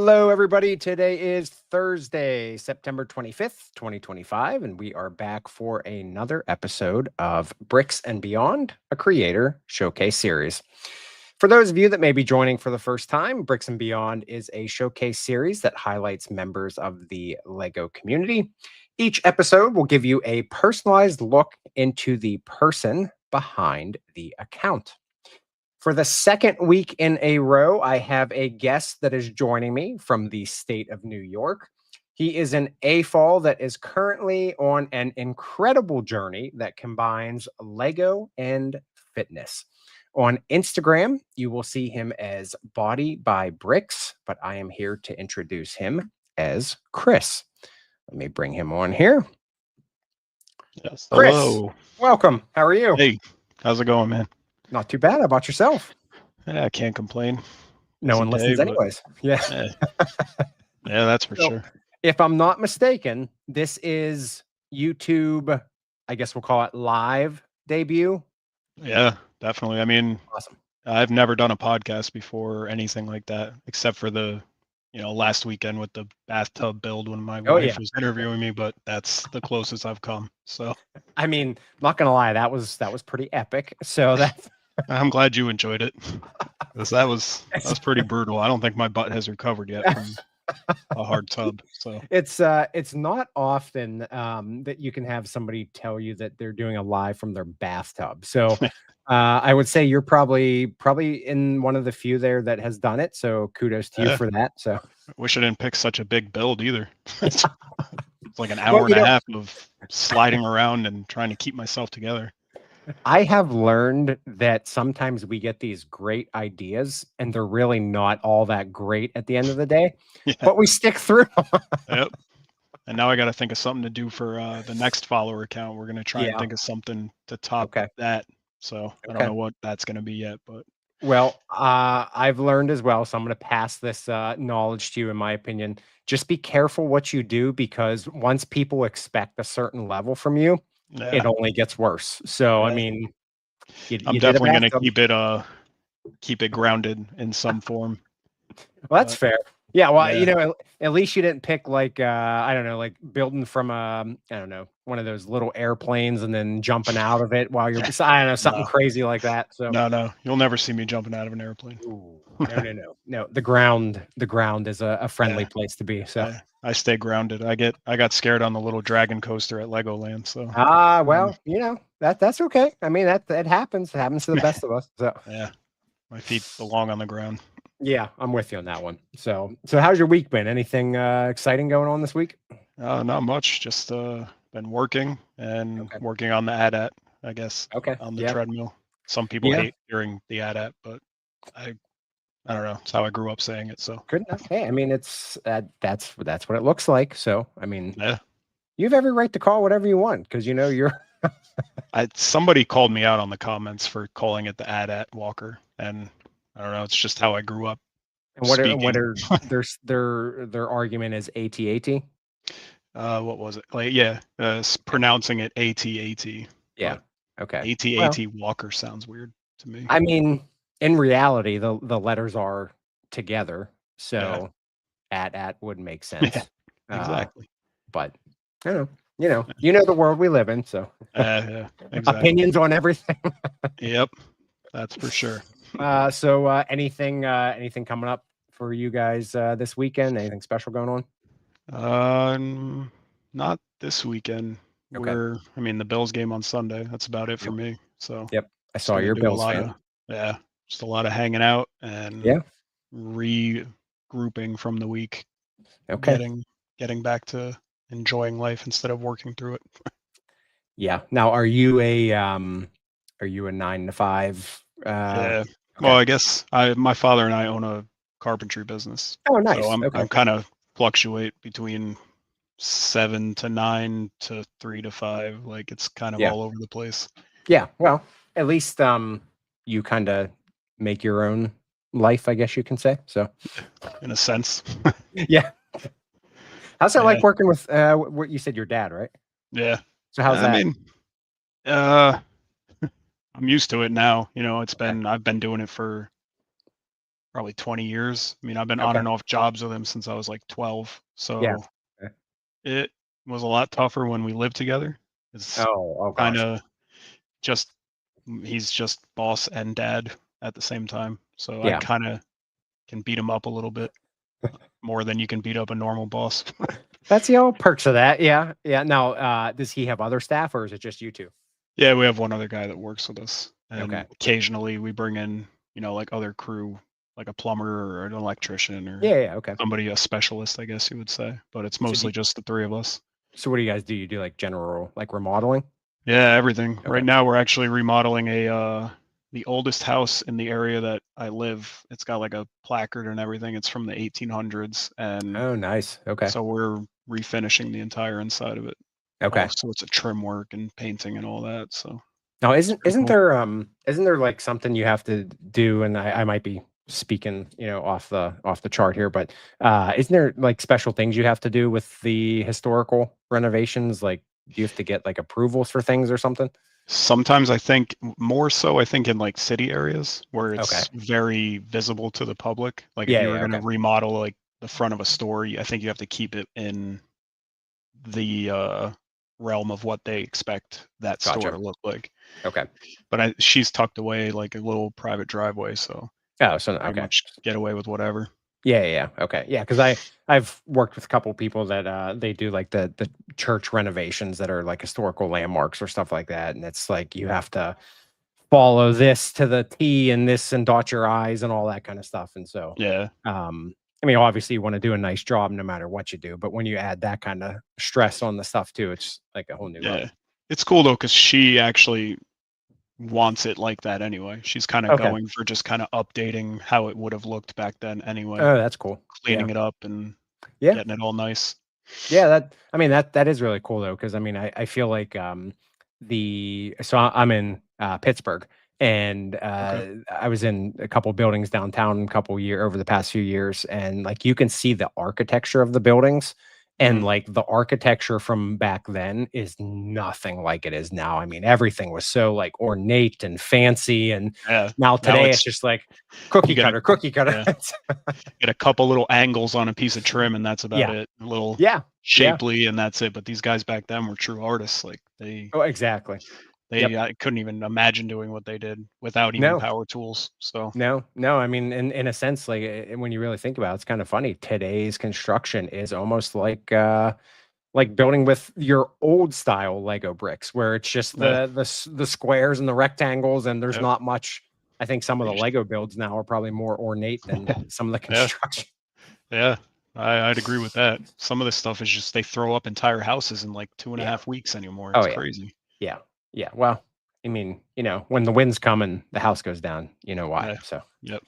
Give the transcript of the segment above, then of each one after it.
Hello, everybody. Today is Thursday, September 25th, 2025, and we are back for another episode of Bricks and Beyond, a creator showcase series. For those of you that may be joining for the first time, Bricks and Beyond is a showcase series that highlights members of the LEGO community. Each episode will give you a personalized look into the person behind the account. For the second week in a row, I have a guest that is joining me from the state of New York. He is an AFOL that is currently on an incredible journey that combines Lego and fitness. On Instagram, you will see him as bodybybrickz, but I am here to introduce him as Chris. Let me bring him on here. Yes. Chris, Hello. welcome. How are you? Hey, how's it going, man? Not too bad. How about yourself? Yeah, I can't complain. No one listens anyways. Yeah. Yeah, that's for So, sure. if I'm not mistaken, this is YouTube, I guess we'll call it live debut. Yeah, definitely. I mean, Awesome. I've never done a podcast before or anything like that, except for the, last weekend with the bathtub build when my wife was interviewing me, but that's the closest I've come. So, I mean, not gonna lie, that was pretty epic. So that I'm glad you enjoyed it. Because that was pretty brutal. I don't think my butt has recovered yet from a hard tub. So it's not often that you can have somebody tell you that they're doing a live from their bathtub. So I would say you're probably in one of the few there that has done it. So kudos to you for that. So I wish I didn't pick such a big build either. It's like an hour and a half of sliding around and trying to keep myself together. I have learned that sometimes we get these great ideas and they're really not all that great at the end of the day, but we stick through. Yep. And now I got to think of something to do for the next follower account. We're going to try and think of something to top that. So I don't know what that's going to be yet, but. Well, I've learned as well. So I'm going to pass this knowledge to you, in my opinion. Just be careful what you do, because once people expect a certain level from you, it only gets worse. So, I mean, I'm definitely going to keep it grounded in some form. Well, that's fair. Yeah, well, at least you didn't pick like I don't know, like building from I don't know, one of those little airplanes and then jumping out of it while you're I don't know, something crazy like that. So no, you'll never see me jumping out of an airplane. Ooh, no. The ground is a friendly place to be. So I stay grounded. I got scared on the little dragon coaster at Legoland. So well, that's okay. I mean, that happens. It happens to the best of us. So yeah, my feet belong on the ground. Yeah, I'm with you on that one. So how's your week been? Anything exciting going on this week? Not much. Just been working and working on the AT-AT, I guess. On the treadmill. Some people hate hearing the AT-AT, but I don't know. It's how I grew up saying it. So good enough. Hey, I mean, it's that's what it looks like. So I mean, yeah, you have every right to call whatever you want, because you're. Somebody called me out on the comments for calling it the AT-AT walker, and I don't know. It's just how I grew up. And what are their argument is AT-AT? What was it? Like, pronouncing it AT-AT. Yeah. Okay. AT-AT walker sounds weird to me. I mean, in reality, the letters are together, so AT-AT would make sense. Yeah, exactly. But I don't know. You know the world we live in, so exactly. Opinions on everything. Yep, that's for sure. So anything coming up for you guys this weekend? Anything special going on? Not this weekend. I mean, the Bills game on Sunday. That's about it for me. So I saw your Bills fan. Just a lot of hanging out and regrouping from the week. Getting back to enjoying life instead of working through it. Yeah. Now, are you a 9 to 5? Yeah. Well, I guess my father and I own a carpentry business. Oh, nice. So I'm kind of fluctuate between 7 to 9 to 3 to 5. Like, it's kind of all over the place. Yeah. Well, at least you kind of make your own life, I guess you can say. So in a sense. Yeah. How's that like working with what you said, your dad, right? Yeah. So how's that? I mean, I'm used to it now. I've been doing it for probably 20 years. I mean, I've been on and off jobs with him since I was like 12. So it was a lot tougher when we lived together. It's kind of just, he's just boss and dad at the same time. So I kind of can beat him up a little bit more than you can beat up a normal boss. That's the old perks of that. Yeah. Yeah. Now, does he have other staff or is it just you two? Yeah, we have one other guy that works with us. And occasionally we bring in, like other crew, like a plumber or an electrician or somebody, a specialist, I guess you would say. But it's mostly just the three of us. So what do you guys do? You do like general, like remodeling? Yeah, everything. Right now we're actually remodeling the oldest house in the area that I live. It's got like a placard and everything. It's from the 1800s. And oh, nice. Okay. So we're refinishing the entire inside of it. Okay. So it's a trim work and painting and all that. So now isn't there like something you have to do? And I might be speaking, off the chart here, but isn't there like special things you have to do with the historical renovations? Like, do you have to get like approvals for things or something? Sometimes I think more so, I think in like city areas where it's very visible to the public. Like if you were going to remodel like the front of a store, I think you have to keep it in the realm of what they expect that store to look like. Okay. But she's tucked away like a little private driveway, so pretty much get away with whatever. Yeah. Okay. Yeah, because I've worked with a couple people that they do like the church renovations that are like historical landmarks or stuff like that, and it's like you have to follow this to the T and this and dot your I's and all that kind of stuff. And so I mean, obviously you want to do a nice job no matter what you do, but when you add that kind of stress on the stuff too, it's like a whole new level. It's cool though, because she actually wants it like that anyway. She's kind of going for just kind of updating how it would have looked back then anyway. Oh, that's cool. Cleaning it up and getting it all nice. Yeah, that is really cool though, because I mean I feel like I'm in Pittsburgh, and I was in a couple buildings downtown over the past few years, and like you can see the architecture of the buildings. And like the architecture from back then is nothing like it is now. I mean, everything was so like ornate and fancy, and now today it's just like cookie cutter. Get a couple little angles on a piece of trim, and that's about it. A little shapely, and that's it. But these guys back then were true artists. Like they I couldn't even imagine doing what they did without even power tools. So no. I mean, in a sense, like when you really think about it, it's kind of funny. Today's construction is almost like building with your old style Lego bricks, where it's just the squares and the rectangles, and there's not much. I think some of the Lego builds now are probably more ornate than some of the construction. Yeah. I'd agree with that. Some of this stuff is just they throw up entire houses in like 2.5 weeks anymore. It's crazy. Yeah. Well, I mean, when the winds come and the house goes down, you know why. So. Yep.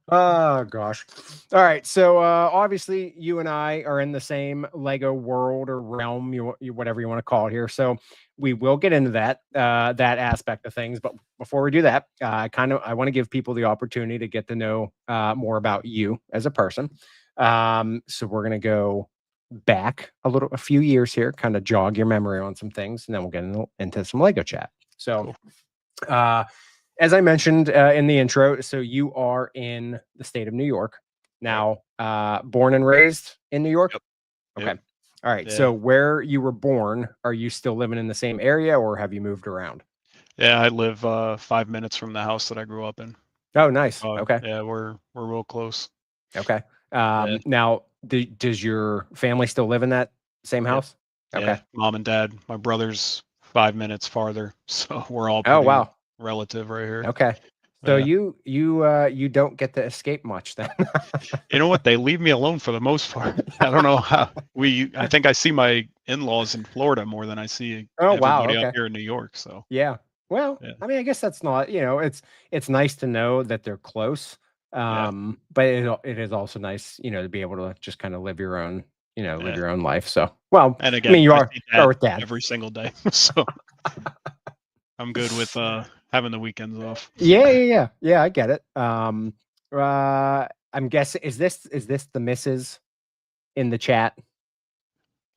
Oh gosh. All right. So obviously you and I are in the same Lego world or realm, whatever you want to call it here. So we will get into that aspect of things. But before we do that, I want to give people the opportunity to get to know more about you as a person. So we're gonna go back a few years here, kind of jog your memory on some things, and then we'll get into some Lego chat. So as I mentioned in the intro, so you are in the state of New York now, born and raised in New York. Okay. All right. So where you were born, are you still living in the same area, or have you moved around? Yeah, I live 5 minutes from the house that I grew up in. Oh, nice. Okay. Yeah, we're real close. Okay. Now, does your family still live in that same house? Okay. Yeah, mom and dad. My brother's 5 minutes farther, so we're all relative right here. Okay. So you don't get to escape much then. You know what? They leave me alone for the most part. I don't know how. I think I see my in-laws in Florida more than I see everybody out here in New York. So yeah. Well, I mean, I guess that's not. It's nice to know that they're close. But it is also nice, to be able to just kind of live your own, live your own life. So, well, and again, I mean, you are with dad every single day, so I'm good with having the weekends off. Yeah. I get it. I'm guessing is this the missus in the chat?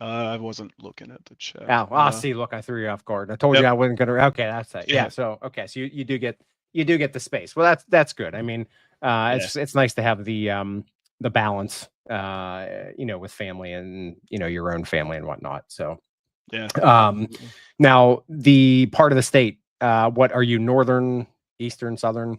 I wasn't looking at the chat. Oh, see, look, I threw you off guard. I told you I wasn't gonna. Okay, that's it. Yeah. So, okay, so you do get you do get the space. Well, that's good. I mean, it's nice to have the balance, with family and your own family and whatnot. So yeah. Now the part of the state, what are you, northern, eastern, southern?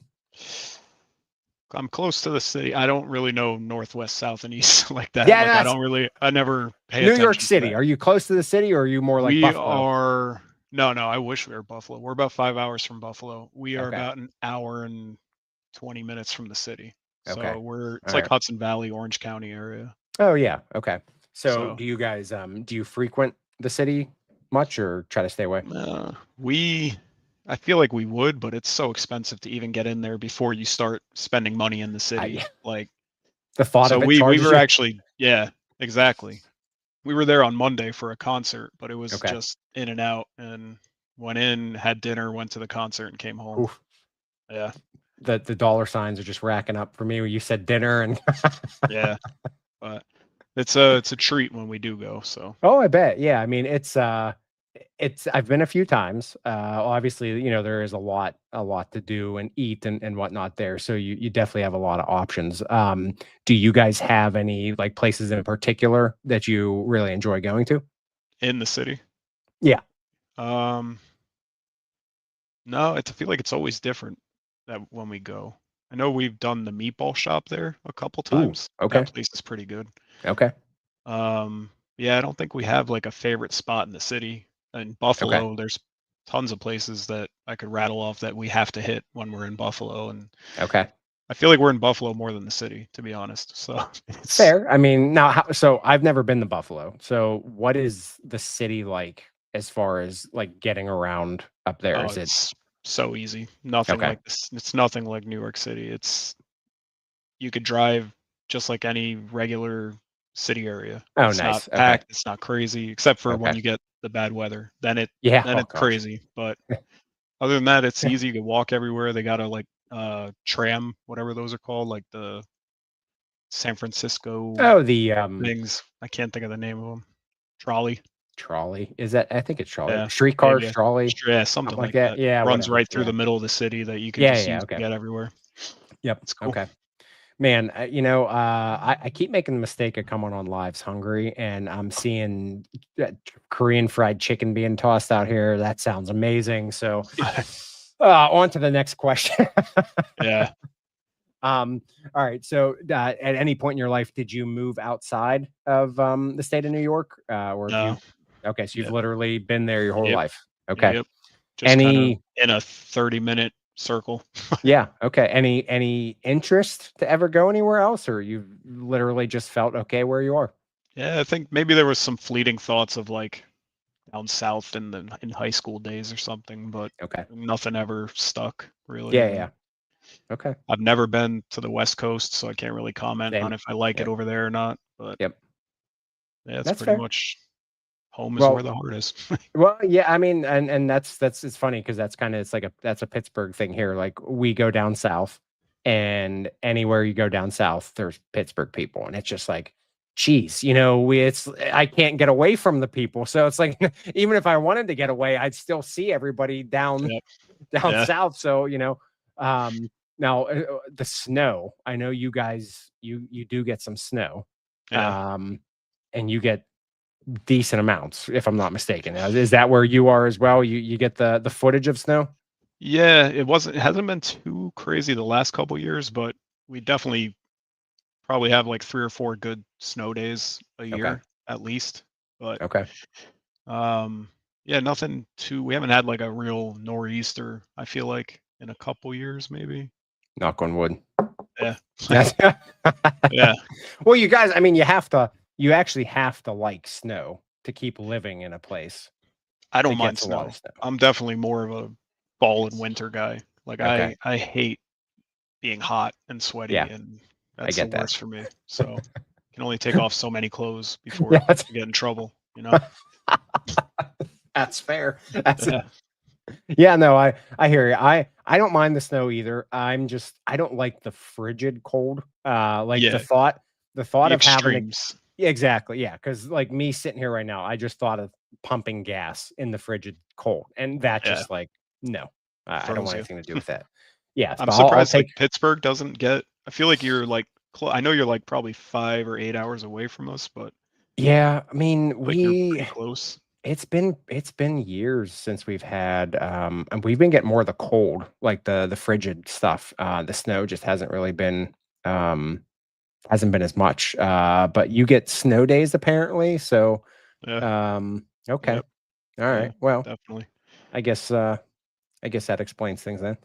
I'm close to the city. I don't really know northwest, south, and east like that. Yeah, like I never pay New attention York to City. that. Are you close to the city, or are you more like We Buffalo? are no, I wish we were Buffalo. We're about 5 hours from Buffalo. We are about an hour and 20 minutes from the city. Okay. So it's like Hudson Valley, Orange County area. Oh yeah. Okay. So do you guys do you frequent the city much or try to stay away? I feel like we would, but it's so expensive to even get in there before you start spending money in the city. Like the thought of it we were you? actually, yeah, exactly. We were there on Monday for a concert, but it was just in and out, and went in, had dinner, went to the concert, and came home. Oof. Yeah. The dollar signs are just racking up for me when you said dinner and yeah. But it's a treat when we do go. So I bet. Yeah. I mean, it's I've been a few times. Obviously, there is a lot to do and eat and whatnot there. So you definitely have a lot of options. Do you guys have any like places in particular that you really enjoy going to? In the city? Yeah. No, I feel like it's always different that when we go. I know we've done the meatball shop there a couple times. Ooh, okay. That place is pretty good. Okay. Yeah, I don't think we have like a favorite spot in the city. In Buffalo, there's tons of places that I could rattle off that we have to hit when we're in Buffalo. And I feel like we're in Buffalo more than the city, to be honest. So it's fair. I mean, now, so I've never been to Buffalo. So what is the city like as far as like getting around up there? Is it's so easy. Nothing like this. It's nothing like New York City. You could drive just like any regular city area. Oh, it's nice. Not packed. It's not crazy, except for when you get the bad weather. Then it's crazy. But other than that, it's easy. You can walk everywhere. They got a like tram, whatever those are called, like the San Francisco the things. I can't think of the name of them. Trolley. Is that? I think it's trolley. Yeah. Streetcar, trolley. Yeah, something like that. Yeah, runs right through the middle of the city that you can just use to get everywhere. Yep. It's cool. Okay. Man, I keep making the mistake of coming on lives hungry, and I'm seeing Korean fried chicken being tossed out here. That sounds amazing. So, on to the next question. Yeah. All right. So, at any point in your life, did you move outside of the state of New York, or no? Okay, so you've literally been there your whole life. Okay. Yep. Just in a 30-minute circle. Yeah. Okay. Any interest to ever go anywhere else, or you've literally just felt okay where you are? Yeah, I think maybe there was some fleeting thoughts of like down south in high school days or something, but nothing ever stuck really. Yeah. Okay. I've never been to the West Coast, so I can't really comment on if I like it over there or not. But yeah, it's pretty much home is where the heart is. Well, yeah, I mean, and that's it's funny because that's a Pittsburgh thing here. Like we go down south, and anywhere you go down south, there's Pittsburgh people, and it's just like, geez, I can't get away from the people. So it's like even if I wanted to get away, I'd still see everybody down south. So now the snow. I know you guys you do get some snow, and you get decent amounts, if I'm not mistaken. Is that where you are as well? You get the footage of snow? Yeah, it hasn't been too crazy the last couple years, but we definitely probably have like 3 or 4 good snow days a year at least. But yeah, nothing too. We haven't had like a real nor'easter, I feel like, in a couple years, maybe. Knock on wood. Yeah. Yeah. Well, you guys, I mean, you actually have to like snow to keep living in a place. I don't mind snow. I'm definitely more of a fall and winter guy. Like I hate being hot and sweaty, and that's the worst for me. So can only take off so many clothes before I get in trouble, That's fair. Yeah, no, I hear you. I don't mind the snow either. I don't like the frigid cold. The thought of having exactly. Yeah. Cause like me sitting here right now, I just thought of pumping gas in the frigid cold. And that just like, no, I don't want anything to do with that. Yeah, I'm surprised like Pittsburgh doesn't get. I feel like you're like I know you're like probably 5 or 8 hours away from us, but yeah, I mean, like you're pretty close. It's been years since we've had and we've been getting more of the cold, like the frigid stuff. The snow just hasn't really been hasn't been as much. But you get snow days apparently, so Yeah. Okay. Yep. All right. Yeah, Well, definitely. I guess that explains things then.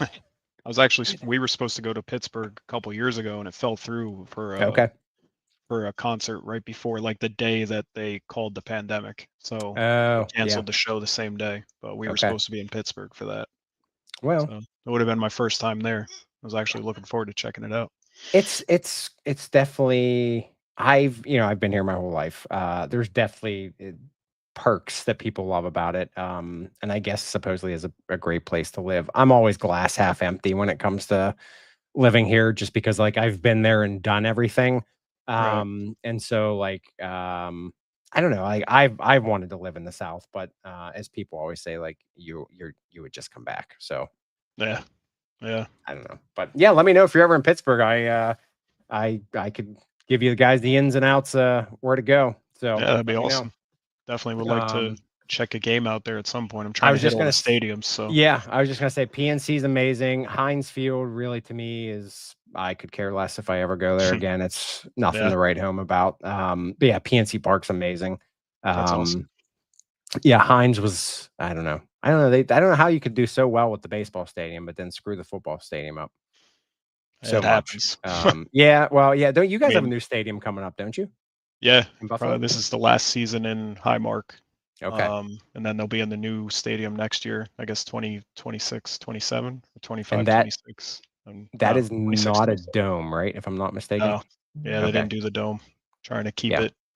I was actually we were supposed to go to Pittsburgh a couple years ago, and it fell through for a concert right before like the day that they called the pandemic. So they canceled the show the same day, but we were supposed to be in Pittsburgh for that. Well, so it would have been my first time there. I was actually looking forward to checking it out. It's definitely I've been here my whole life. There's definitely perks that people love about it. And I guess supposedly is a great place to live. I'm always glass half empty when it comes to living here, just because like I've been there and done everything. Right. And so like I don't know. I've wanted to live in the South, but as people always say, like you would just come back. So yeah. I don't know. But yeah, let me know if you're ever in Pittsburgh. I could give you the guys the ins and outs where to go. So yeah, that'd be awesome. Definitely would like to check a game out there at some point. I'm trying to hit all the stadiums. So yeah, I was just gonna say PNC is amazing. Heinz Field really to me is I could care less if I ever go there again. It's nothing to write home about. But yeah, PNC Park's amazing. That's awesome. Yeah, Heinz was I don't know. I don't know how you could do so well with the baseball stadium, but then screw the football stadium up. So it happens. Yeah, well, yeah. Don't you guys have a new stadium coming up? Don't you? Yeah, probably this is the last season in Highmark. Okay. And then they'll be in the new stadium next year, I guess 2026, 27, or 25, and 26. That is not a dome, right? If I'm not mistaken. No. Yeah, they didn't do the dome. Trying to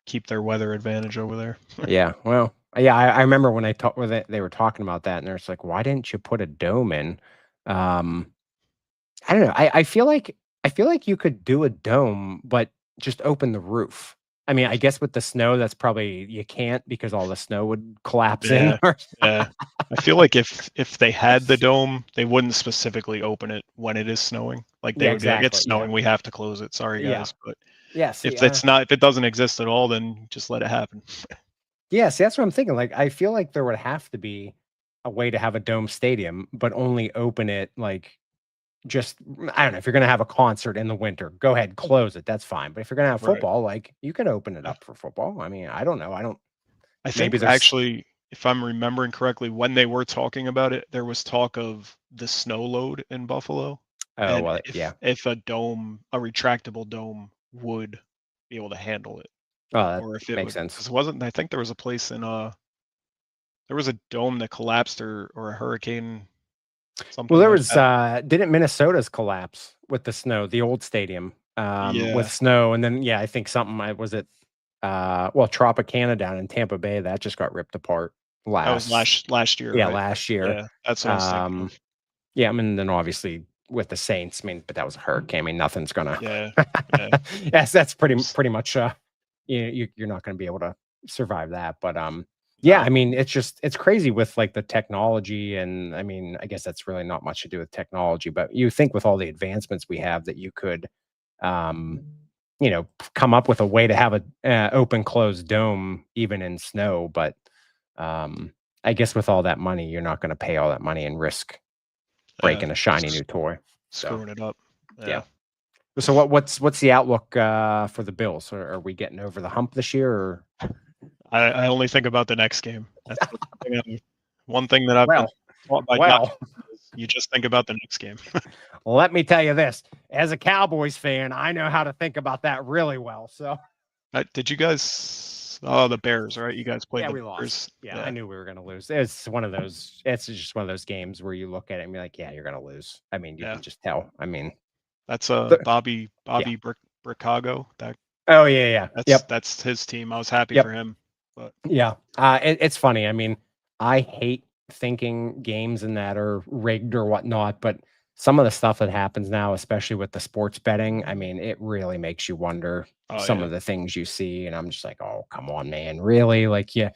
keep their weather advantage over there. Yeah, well, yeah, I remember when they were talking about that, and they're just like, "Why didn't you put a dome in?" I don't know. I feel like you could do a dome, but just open the roof. I mean, I guess with the snow, that's probably you can't because all the snow would collapse in. Yeah. I feel like if they had the dome, they wouldn't specifically open it when it is snowing. Like they would be like, "It's snowing, we have to close it. Sorry, guys." But if it doesn't exist at all, then just let it happen. Yeah, see, that's what I'm thinking. Like, I feel like there would have to be a way to have a dome stadium, but only open it like just I don't know if you're gonna have a concert in the winter, go ahead, close it. That's fine. But if you're gonna have football, like you can open it up for football. I mean, I don't know. I think actually, if I'm remembering correctly, when they were talking about it, there was talk of the snow load in Buffalo. Oh, well, if a retractable dome would be able to handle it. Or if it makes sense. Because I think there was a place in there was a dome that collapsed or a hurricane. Well, there was didn't Minnesota's collapse with the snow, the old stadium with snow, and then I think something was it Tropicana down in Tampa Bay that just got ripped apart last year. Yeah, right? last year. Yeah, that's what I was thinking of. Yeah, I mean, then obviously with the Saints, I mean, but that was a hurricane. I mean, nothing's gonna. Yeah. Yes, that's pretty much. You're not gonna be able to survive that, but yeah, I mean, it's crazy with like the technology, and I mean, I guess that's really not much to do with technology, but you think with all the advancements we have that you could, come up with a way to have a open closed dome even in snow, but I guess with all that money, you're not going to pay all that money and risk breaking a shiny new toy, screwing it up. Yeah. So what's the outlook for the Bills? Are we getting over the hump this year? Or? I only think about the next game. That's one thing that I've been taught by you just think about the next game. Well, let me tell you this. As a Cowboys fan, I know how to think about that really well. So did you guys the Bears, right? You guys played the we Bears. Lost. Yeah, I knew we were going to lose. It's just one of those games where you look at it and be like, yeah, you're going to lose. I mean, you can just tell. I mean, that's Bobby Bricago. That's his team. I was happy for him. But yeah, it's funny. I mean, I hate thinking games and that are rigged or whatnot, but some of the stuff that happens now, especially with the sports betting, I mean, it really makes you wonder some of the things you see, and I'm just like, oh, come on, man, really? Like, you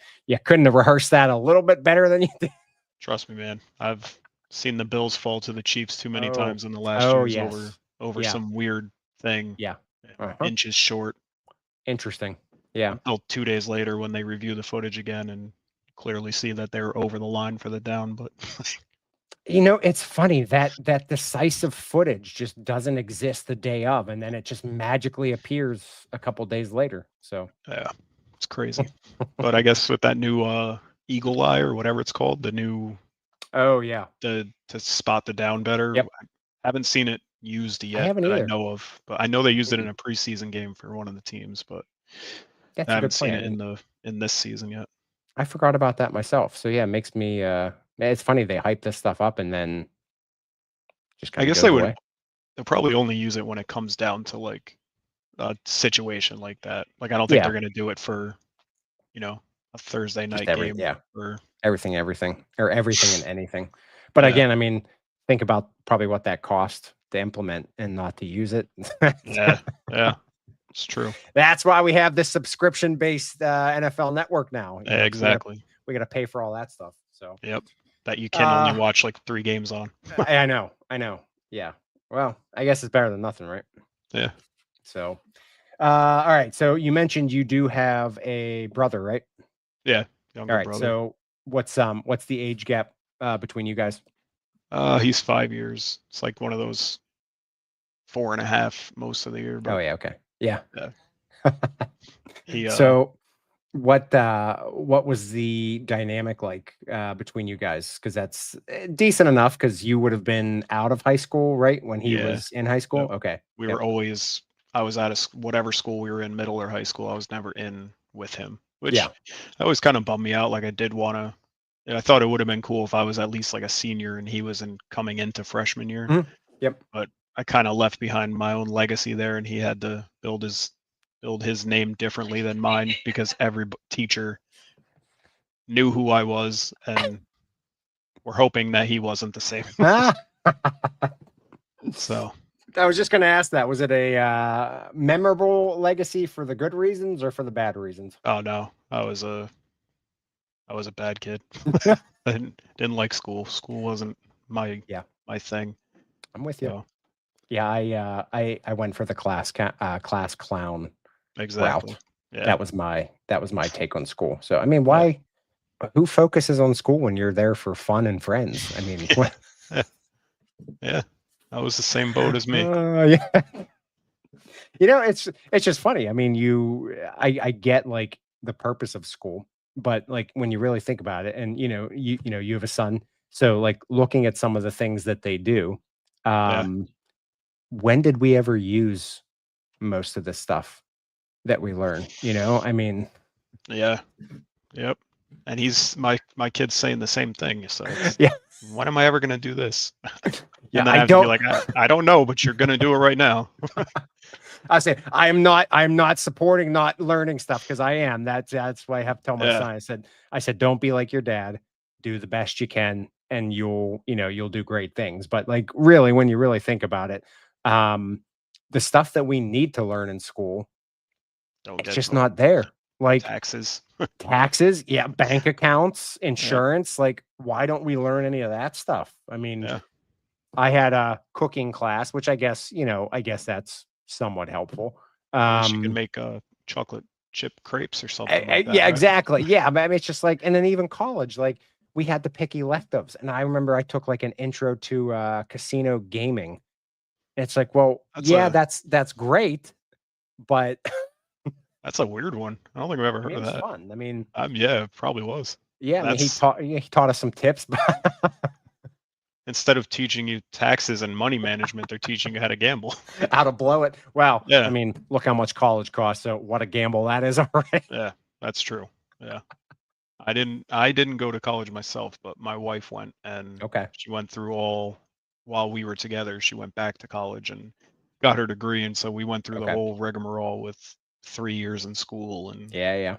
couldn't have rehearsed that a little bit better than you did. Trust me, man. I've seen the Bills fall to the Chiefs too many times in the last years over some weird thing. Yeah. Inches short. Interesting. Yeah. Until 2 days later when they review the footage again and clearly see that they're over the line for the down, but it's funny that decisive footage just doesn't exist the day of, and then it just magically appears a couple days later. So yeah, it's crazy. But I guess with that new eagle eye or whatever it's called, the new to spot the down better. Yep. I haven't seen it used yet that I know of, but I know they used it in a preseason game for one of the teams, but I haven't seen it in this season yet. I forgot about that myself. So yeah, it makes me it's funny they hype this stuff up and then just kind of goes away. They'll probably only use it when it comes down to like a situation like that. Like I don't think they're gonna do it for, a Thursday night game. Yeah. Or everything and anything. But again, I mean, think about probably what that cost to implement and not to use it. Yeah. It's true. That's why we have this subscription-based NFL network now. Exactly. We got to pay for all that stuff. So yep, that you can only watch like 3 games on. I know. Yeah. Well, I guess it's better than nothing, right? Yeah. So, all right. So you mentioned you do have a brother, right? Yeah. All right. Brother. So what's the age gap between you guys? He's 5 years. It's like one of those 4.5 most of the year. But... Oh yeah. Okay. Yeah. He, so what was the dynamic like between you guys? Because that's decent enough because you would have been out of high school, right? When he was in high school. Yep. Okay. We were always, I was out of whatever school we were in, middle or high school. I was never in with him, which always kind of bummed me out. Like I did want to, I thought it would have been cool if I was at least like a senior and he was coming into freshman year. Mm-hmm. Yep. But I kind of left behind my own legacy there, and he had to build his name differently than mine because every teacher knew who I was, and we're hoping that he wasn't the same. So I was just going to ask that. Was it a memorable legacy for the good reasons or for the bad reasons? Oh no, I was a bad kid. I didn't like school. School wasn't my thing. I'm with you. So, yeah, I went for the class clown. Exactly. Route. Yeah. That was my take on school. So I mean, why? Who focuses on school when you're there for fun and friends? I mean, yeah, that was the same boat as me. It's just funny. I mean, I get like the purpose of school, but like when you really think about it, and you have a son, so like looking at some of the things that they do, when did we ever use most of this stuff that we learn? I mean, yep. And he's my kid's saying the same thing. So when am I ever going to do this? I don't be like, I don't know, but you're going to do it right now. I say I'm not supporting not learning stuff because I am. That's why I have to tell my son. I said, don't be like your dad. Do the best you can, and you'll do great things. But like really, when you really think about it, the stuff that we need to learn in school, it's just not there. Like taxes, bank accounts, insurance. Like, why don't we learn any of that stuff? I mean, I had a cooking class, which I guess that's somewhat helpful. You can make chocolate chip crepes or something like that, yeah, right? Exactly. Yeah, but I mean, it's just like, and then even college, like we had the picky electives, and I remember I took like an intro to casino gaming. It's like, well, that's great, but that's a weird one. I don't think I've ever heard of that. Fun. I mean, yeah, it probably was. Yeah, I mean, he taught us some tips. Instead of teaching you taxes and money management, they're teaching you how to gamble. How to blow it. Well, I mean, look how much college costs. So what a gamble that is already. Yeah, that's true. Yeah. I didn't go to college myself, but my wife went, and she went through while we were together, she went back to college and got her degree. And so we went through the whole rigmarole with 3 years in school and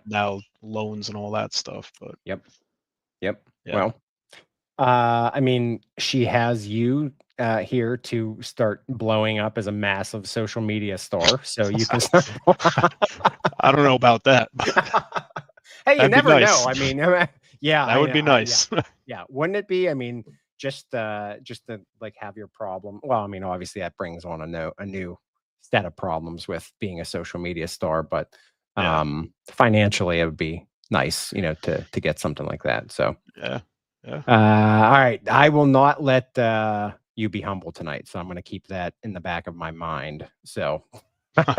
now loans and all that stuff. But Yep. Well, I mean, she has you here to start blowing up as a massive social media star. So you can start. I don't know about that. Hey, you never know. I mean, that would be nice. Wouldn't it be? I mean, just to like have your problem. Well, I mean, obviously that brings on a new set of problems with being a social media star, but financially it would be nice, to get something like that. So yeah. All right, I will not let you be humble tonight, so I'm going to keep that in the back of my mind. So, all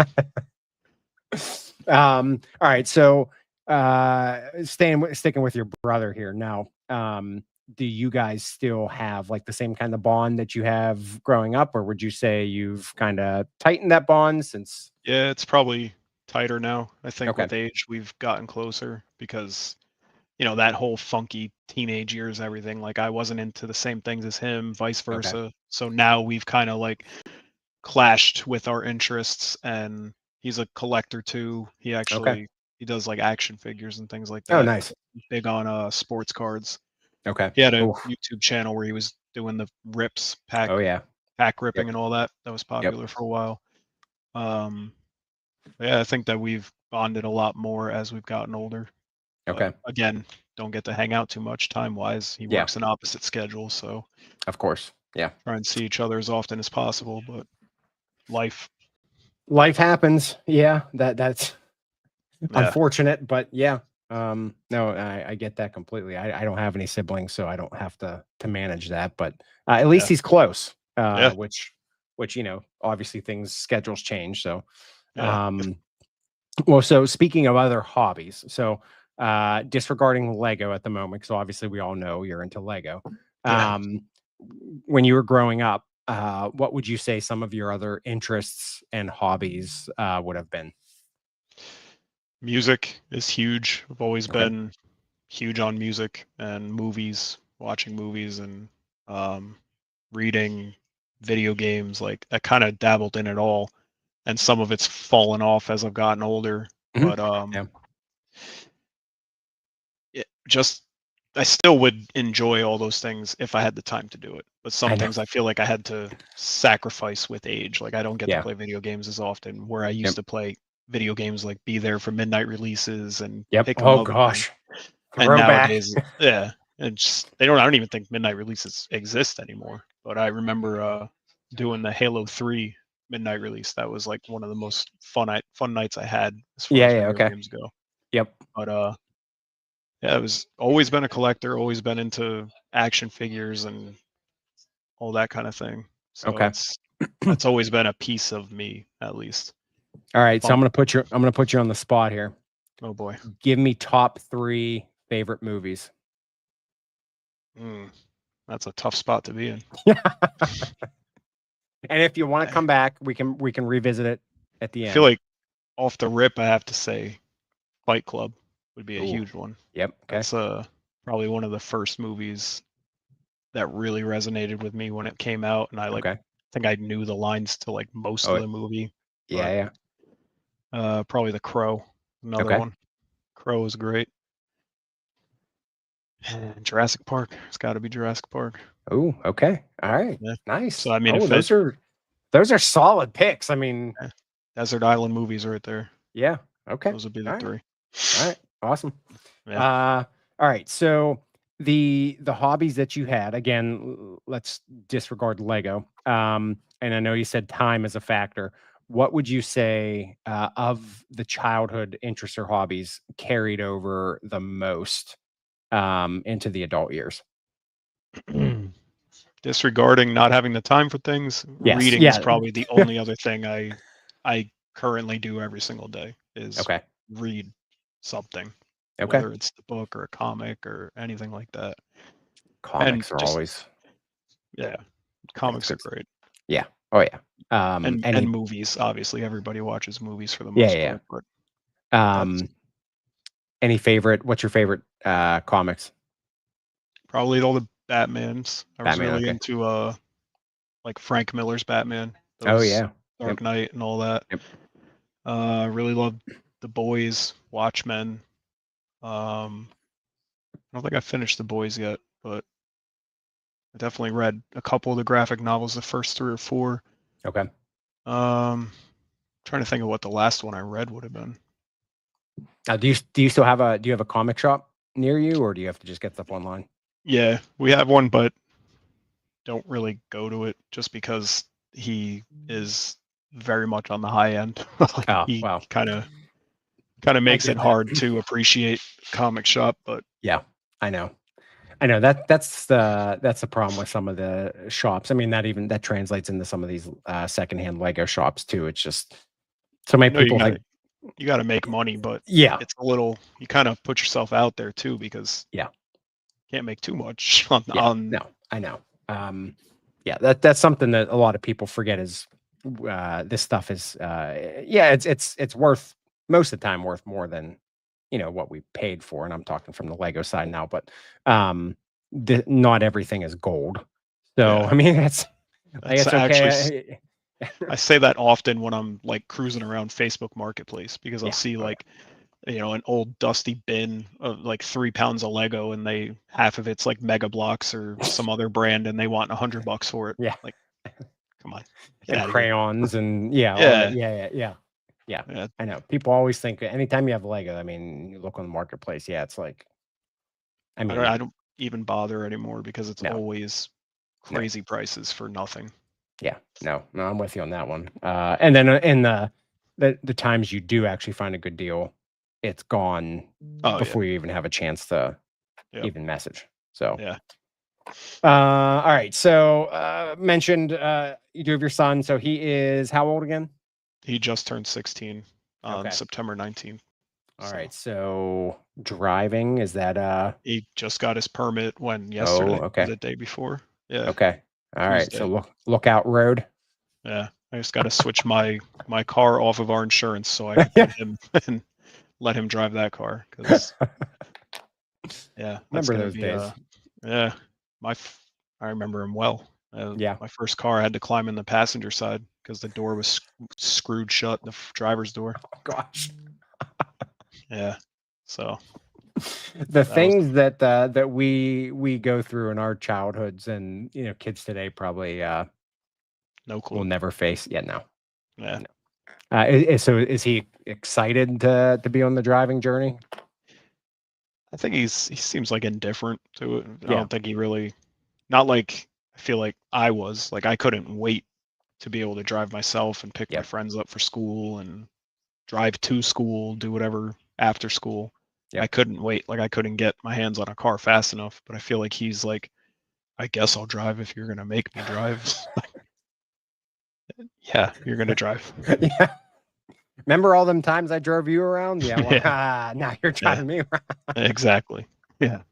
right, so sticking with your brother here now. Do you guys still have like the same kind of bond that you have growing up, or would you say you've kind of tightened that bond since? Yeah, it's probably tighter now. I think Okay. with age we've gotten closer because that whole funky teenage years, everything. Like I wasn't into the same things as him, vice versa. Okay. So now we've kind of like clashed with our interests, and he's a collector too. He does like action figures and things like Oh, that. nice. Big on sports cards. Okay. He had a Oof. YouTube channel where he was doing the rips, Oh yeah. pack ripping Yep. and all that. That was popular for a while. Yeah, I think that we've bonded a lot more as we've gotten older. But Okay. again, don't get to hang out too much time-wise. He works an opposite schedule, so of course. Yeah. try and see each other as often as possible, but life happens. Yeah, that's unfortunate, but yeah. No, I get that completely. I don't have any siblings, so I don't have to manage that, but at least he's close. Which obviously schedules change, so well, so speaking of other hobbies, so disregarding Lego at the moment, because obviously we all know you're into Lego. When you were growing up, what would you say some of your other interests and hobbies would have been? Music is huge. I've always been huge on music and movies, watching movies and reading, video games. Like I kind of dabbled in it all, and some of it's fallen off as I've gotten older. But just I still would enjoy all those things if I had the time to do it. But some things I feel like I had to sacrifice with age. Like I don't get to play video games as often where I used to play video games, like be there for midnight releases and pick them up. Gosh. And nowadays, and just I don't even think midnight releases exist anymore. But I remember doing the Halo 3 midnight release. That was like one of the most fun nights I had as far as video games go. But it was always been a collector, always been into action figures and all that kind of thing. So that's always been a piece of me, at least. All right, so I'm gonna put you on the spot here. Oh boy. Give me top 3 favorite movies. That's a tough spot to be in. And if you want to come back, we can revisit it at the end. I feel like off the rip, I have to say Fight Club would be a huge one. Yep. Okay. That's probably one of the first movies that really resonated with me when it came out, and I think I knew the lines to like most of the movie. Probably The Crow, another one. Crow is great. And Jurassic Park. It's got to be Jurassic Park. Oh, okay. All right. Yeah. Nice. So I mean, those are solid picks. I mean, Desert Island movies right there. Yeah. Okay. Those would be the 3. All right. Awesome. All right. So the hobbies that you had, again, let's disregard Lego. And I know you said time is a factor. What would you say of the childhood interests or hobbies carried over the most into the adult years? Disregarding not having the time for things, reading is probably the only other thing I currently do every single day is read something. Whether it's the book or a comic or anything like that. Comics are always comics are great. Yeah. Oh yeah. And movies, obviously everybody watches movies for the most part. But any favorite? What's your favorite comics? Probably all the Batmans. I was really into like Frank Miller's Batman. Dark Knight and all that. Really loved The Boys, Watchmen. I don't think I finished The Boys yet, but I definitely read a couple of the graphic novels, the first 3 or 4. Trying to think of what the last one I read would have been. Do you still have a comic shop near you, or do you have to just get stuff online? Yeah, we have one, but don't really go to it just because he is very much on the high end. He kind of makes it hard to appreciate comic shop, but yeah, I know that's the problem with some of the shops. I mean, that translates into some of these secondhand Lego shops too. It's just so many people you got to make money, but yeah, it's a little, you kind of put yourself out there too, because yeah, can't make too much on no, I know. Yeah, that's something that a lot of people forget is this stuff is it's worth most of the time worth more than what we paid for, and I'm talking from the Lego side now, but not everything is gold. So I mean it's okay. Actually, I say that often when I'm like cruising around Facebook Marketplace, because I'll see like an old dusty bin of like 3 pounds of Lego, and half of it's like Mega Blocks or some other brand, and they want $100 for it. Yeah, like, come on, and crayons and yeah. I know people always think anytime you have Lego, I mean, you look on the marketplace, it's like, I mean, I don't even bother anymore because it's always crazy prices for nothing. Yeah, no, I'm with you on that one. And then in the times you do actually find a good deal, it's gone before you even have a chance to even message. So yeah. All right. So mentioned you do have your son. So he is how old again? He just turned 16 on September 19th. All right. So driving, is that he just got his permit yesterday. Oh, okay. The day before. Yeah. Okay. All right. So lookout road. Yeah. I just got to switch my car off of our insurance so I can put him and let him drive that car, because remember those days. Yeah. I remember him well. My first car, I had to climb in the passenger side because the door was screwed shut, the driver's door. Oh, gosh. Yeah. So the things that we go through in our childhoods, and kids today probably no clue. Will never face. No. Yeah. No. So is he excited to be on the driving journey? I think he seems like indifferent to it. I don't think he really, not like, I feel like I was like, I couldn't wait to be able to drive myself and pick my friends up for school and drive to school, do whatever after school. I couldn't wait. Like, I couldn't get my hands on a car fast enough, but I feel like he's like, I guess I'll drive if you're going to make me drive. Yeah, you're going to drive. Yeah. Remember all them times I drove you around? Yeah. Well, now you're driving me around. Exactly. Yeah.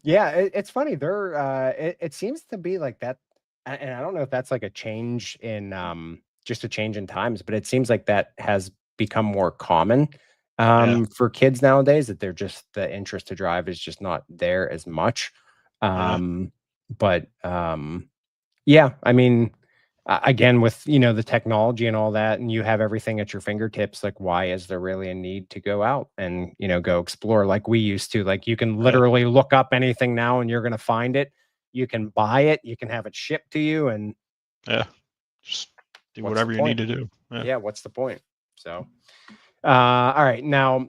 Yeah. It's funny. It seems to be like that. And I don't know if that's like a change in, just a change in times, but it seems like that has become more common for kids nowadays, that the interest to drive is just not there as much. But I mean, again, with the technology and all that, and you have everything at your fingertips, like, why is there really a need to go out and go explore like we used to? Like, you can literally look up anything now and you're going to find it. You can buy it, you can have it shipped to you, and just do whatever you need to do. What's the point? So all right, now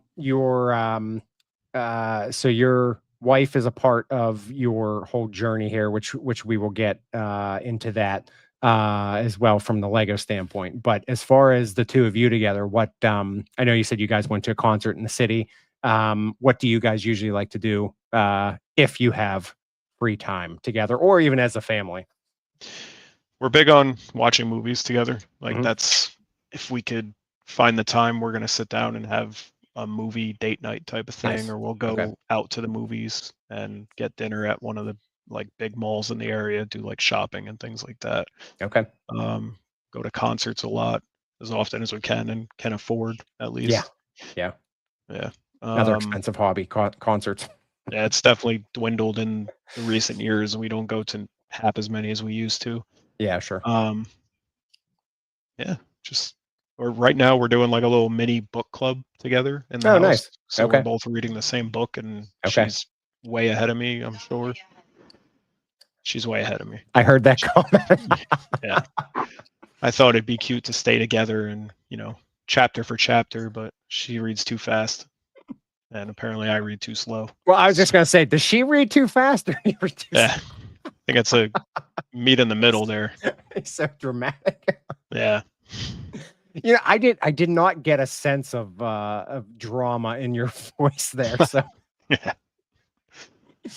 so your wife is a part of your whole journey here, which we will get into that as well from the Lego standpoint. But as far as the two of you together, what I know you said you guys went to a concert in the city. What do you guys usually like to do if you have free time together, or even as a family? We're big on watching movies together. Like, that's, if we could find the time, we're going to sit down and have a movie date night type of thing. Nice. Or we'll go out to the movies and get dinner at one of the like big malls in the area, do like shopping and things like that. Okay. Go to concerts a lot, as often as we can and can afford, at least. Yeah. Another expensive hobby, concerts. Yeah, it's definitely dwindled in the recent years. We don't go to half as many as we used to. Yeah, sure. Or right now we're doing like a little mini book club together in the house. Nice. So we're both reading the same book, and she's way ahead of me, I'm sure. She's way ahead of me. I heard that comment. Yeah. I thought it'd be cute to stay together and, chapter for chapter, but she reads too fast. And apparently I read too slow. Well, I was just going to say, does she read too fast or you read too slow? think it's a meet in the middle there. It's so dramatic. Yeah. I did not get a sense of drama in your voice there. So yeah.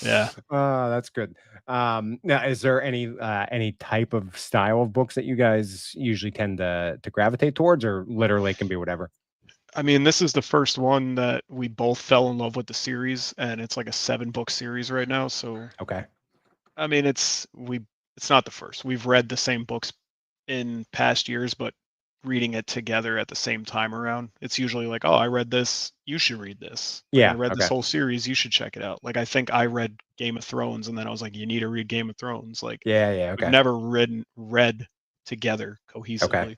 Yeah. That's good. Now, is there any type of style of books that you guys usually tend to gravitate towards, or literally it can be whatever? I mean, this is the first one that we both fell in love with the series, and it's like a 7-book series right now. So okay. I mean, it's not the first. We've read the same books in past years, but reading it together at the same time around, it's usually like, oh, I read this, you should read this. Like, I read this whole series, you should check it out. Like, I think I read Game of Thrones, and then I was like, you need to read Game of Thrones. Like, okay. We've never read together cohesively. Okay.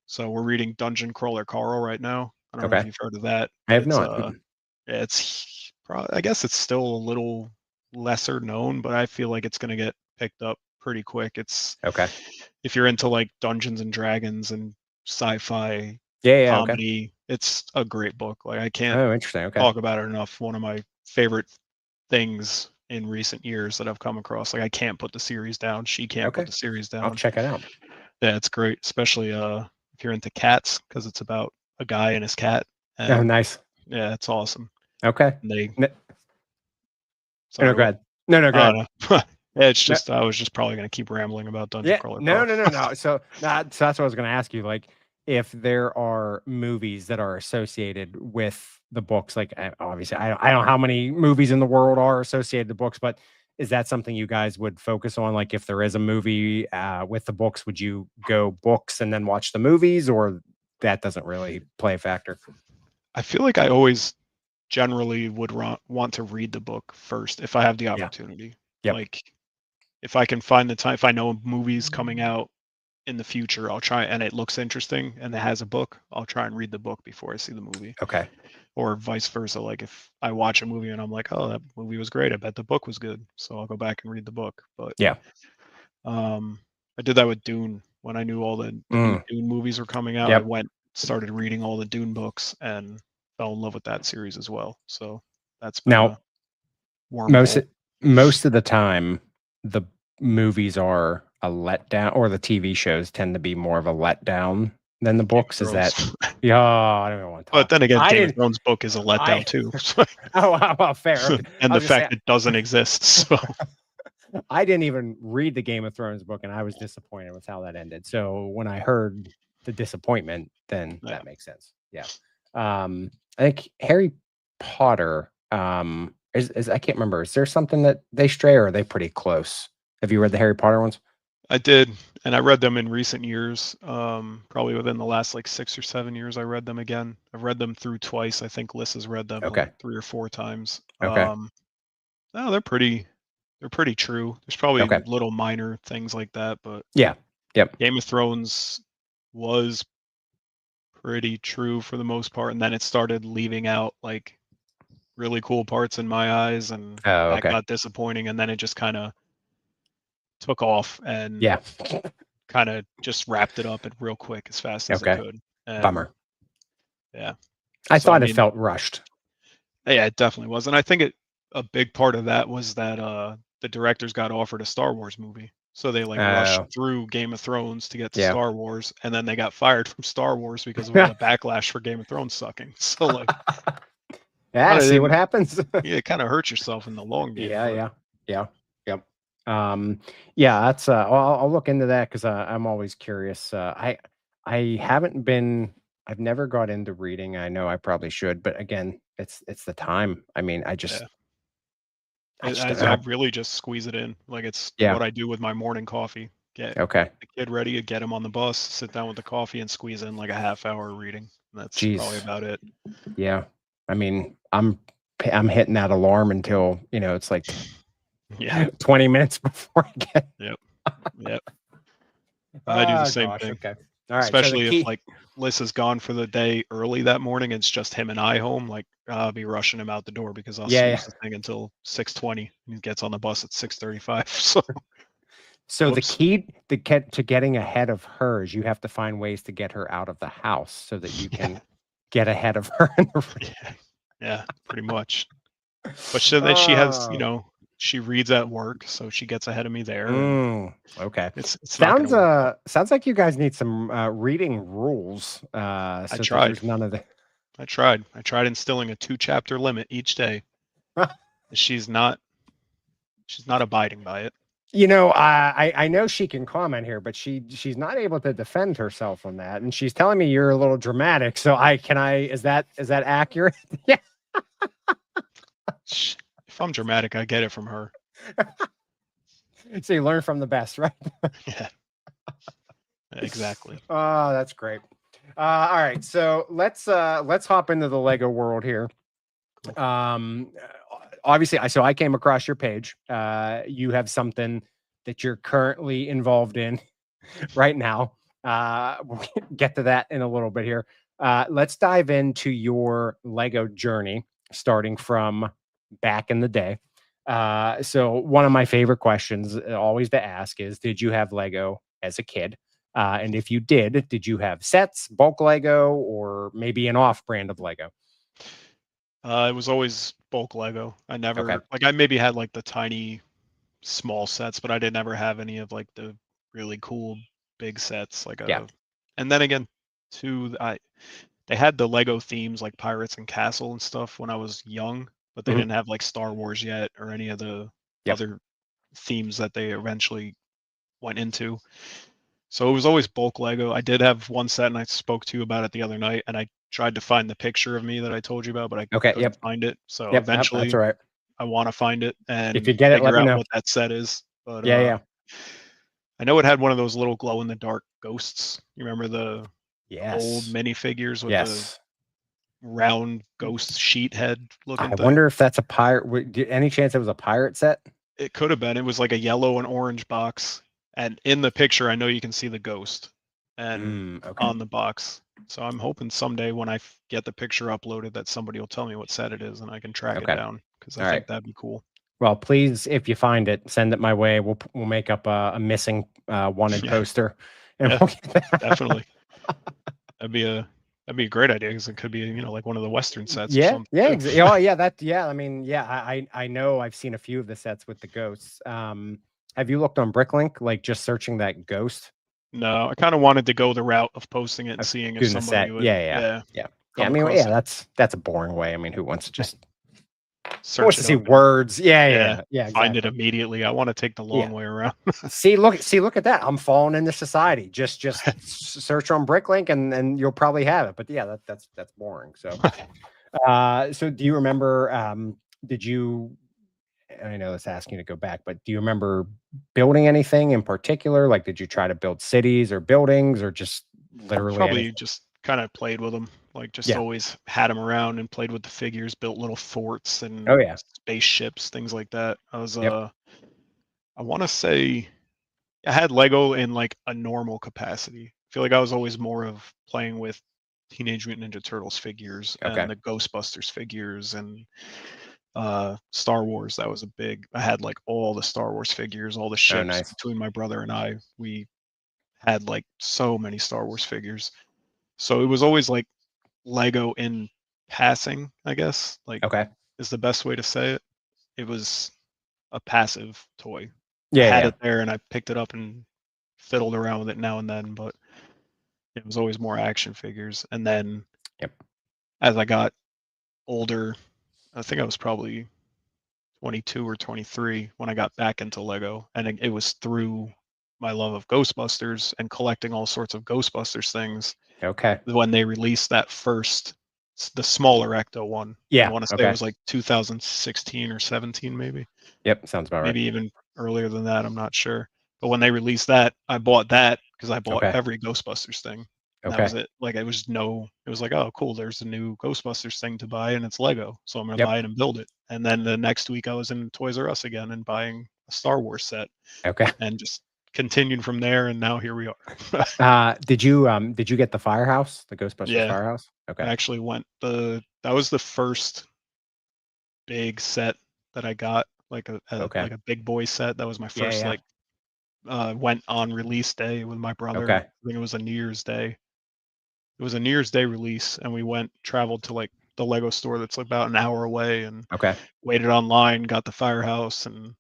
So we're reading Dungeon Crawler Carl right now. I don't know if you've heard of that. I have not. It's I guess it's still a little lesser known, but I feel like it's going to get picked up pretty quick. It's if you're into like Dungeons and Dragons and sci-fi comedy, it's a great book. Like, I can't talk about it enough. One of my favorite things in recent years that I've come across. Like, I can't put the series down. She can't put the series down. I'll check it out. Yeah, it's great, especially if you're into cats, because it's about a guy and his cat. Oh, nice. Yeah, it's awesome. Okay. And sorry, go ahead. No, go ahead. Yeah, it's just I was just probably going to keep rambling about Dungeon Crawler. No. So that's what I was going to ask you. Like, if there are movies that are associated with the books, like obviously I don't know how many movies in the world are associated to books, but is that something you guys would focus on? Like, if there is a movie with the books, would you go books and then watch the movies, or that doesn't really play a factor? I feel like I always generally would want to read the book first if I have the opportunity. Like, if I can find the time, if I know a movie's coming out in the future, I'll try, and it looks interesting and it has a book, I'll try and read the book before I see the movie. Okay. Or vice versa. Like, if I watch a movie and I'm like, oh, that movie was great, I bet the book was good, so I'll go back and read the book. But I did that with Dune. When I knew all the new Dune movies were coming out, I started reading all the Dune books and fell in love with that series as well. So that's been now most of the time the movies are a letdown, or the TV shows tend to be more of a letdown than the books. Is that I don't even want to talk. But then again, Game of Thrones book is a letdown too. well, fair. And the fact it doesn't exist. So I didn't even read the Game of Thrones book, and I was disappointed with how that ended. So when I heard the disappointment, then that makes sense. Yeah. I think Harry Potter is I can't remember. Is there something that they stray, or are they pretty close? Have you read the Harry Potter ones? I did, and I read them in recent years. Probably within the last like 6 or 7 years, I read them again. I've read them through twice. I think Liz has read them like 3 or 4 times. No, they're pretty true. There's probably little minor things like that, but Game of Thrones was pretty true for the most part, and then it started leaving out like really cool parts in my eyes, and that got disappointing, and then it just kind of took off and kind of just wrapped it up real quick as fast as it could. And, bummer. Yeah. I thought it felt rushed. Yeah, it definitely was. And I think a big part of that was that the directors got offered a Star Wars movie. So they like rushed through Game of Thrones to get to Star Wars, and then they got fired from Star Wars because of all the backlash for Game of Thrones sucking. So like see what happens. Yeah, it kind of hurts yourself in the long game. Yep. That's I'll look into that, because I'm always curious. I've never got into reading. I know I probably should, but again, it's the time. I mean, I really just squeeze it in. Like, it's what I do with my morning coffee. Get the kid ready, get him on the bus, sit down with the coffee, and squeeze in like a half hour reading. That's probably about it. Yeah. I mean, I'm hitting that alarm until, it's like 20 minutes before I get. Yep. I do the same thing. Okay. All right. Especially if like Liz is gone for the day early that morning, it's just him and I home. Like, I'll be rushing him out the door because I'll snooze the thing until 6:20, and he gets on the bus at 6:35. So the key to getting ahead of her is you have to find ways to get her out of the house so that you can get ahead of her. Yeah, pretty much. But so that she has, she reads at work, so she gets ahead of me there. Okay. It's sounds not gonna work sounds like you guys need some reading rules. So I that tried. there's none of the. I tried instilling a 2-chapter limit each day. She's not abiding by it. You know, I know she can comment here, but she's not able to defend herself on that, and she's telling me you're a little dramatic. So is that accurate? Yeah. If I'm dramatic, I get it from her. So you learn from the best, right? Yeah. Exactly. Oh, that's great. All right, so let's hop into the Lego world here. Obviously, I came across your page. You have something that you're currently involved in right now. We'll get to that in a little bit here. Let's dive into your Lego journey, starting from back in the day. So one of my favorite questions always to ask is, did you have Lego as a kid? And if you did you have sets, bulk Lego, or maybe an off brand of Lego? It was always bulk Lego. I never I maybe had like the tiny small sets, but I didn't ever have any of like the really cool big sets. And then again, too, they had the Lego themes like Pirates and Castle and stuff when I was young, but they didn't have like Star Wars yet or any of the other themes that they eventually went into. So it was always bulk Lego. I did have one set, and I spoke to you about it the other night, and I tried to find the picture of me that I told you about, but I couldn't find it. So eventually, that's all right. I want to find it and if you get it, let me know what that set is. But yeah. I know it had one of those little glow in the dark ghosts. You remember the old minifigures with the round ghost sheet head looking thing? I wonder if that's a pirate. Any chance it was a pirate set? It could have been. It was like a yellow and orange box. And in the picture, I know you can see the ghost and on the box. So I'm hoping someday when I get the picture uploaded that somebody will tell me what set it is and I can track it down, because I think that'd be cool. Well, please, if you find it, send it my way. We'll make up a missing wanted poster. And we'll definitely. That'd be a great idea, because it could be like one of the Western sets. Or something exactly. Oh yeah, I mean, I know I've seen a few of the sets with the ghosts. Have you looked on Bricklink, like just searching that ghost? No, I kind of wanted to go the route of posting it and seeing if somebody would. Yeah. I mean, that's a boring way. I mean, who wants to just search to see words? Yeah. Find it immediately. I want to take the long way around. see, look at that. I'm falling into society. Just search on Bricklink and you'll probably have it. But yeah, that's boring. So, so do you remember? Did you? I know that's asking you to go back, but do you remember building anything in particular? Like, did you try to build cities or buildings, or just literally probably just kind of played with them? Like, just always had them around and played with the figures, built little forts and spaceships, things like that. I was I want to say I had Lego in like a normal capacity. I feel like I was always more of playing with Teenage Mutant Ninja Turtles figures and the Ghostbusters figures and Star Wars. That was a big. I had like all the Star Wars figures, all the ships. Between my brother and I, we had like so many Star Wars figures. So it was always like Lego in passing, I guess. Like, is the best way to say it. It was a passive toy. I had it there and I picked it up and fiddled around with it now and then, but it was always more action figures. And then as I got older, I think I was probably 22 or 23 when I got back into Lego, and it was through my love of Ghostbusters and collecting all sorts of Ghostbusters things. When they released that first, the smaller Ecto one. I want to say it was like 2016 or 17, maybe. Sounds about right. Maybe even earlier than that. I'm not sure. But when they released that, I bought that because I bought every Ghostbusters thing. That was it. Like, it was like, oh, cool, there's a new Ghostbusters thing to buy and it's Lego. So I'm going to buy it and build it. And then the next week I was in Toys R Us again and buying a Star Wars set. And just continued from there. And now here we are. Did you get the Firehouse, the Ghostbusters Firehouse? I actually went that was the first big set that I got, like a big boy set. That was my first, went on release day with my brother. I think it was a New Year's Day. It was a New Year's Day release, and we traveled to like the Lego store that's about an hour away, and okay, waited online, got the firehouse, and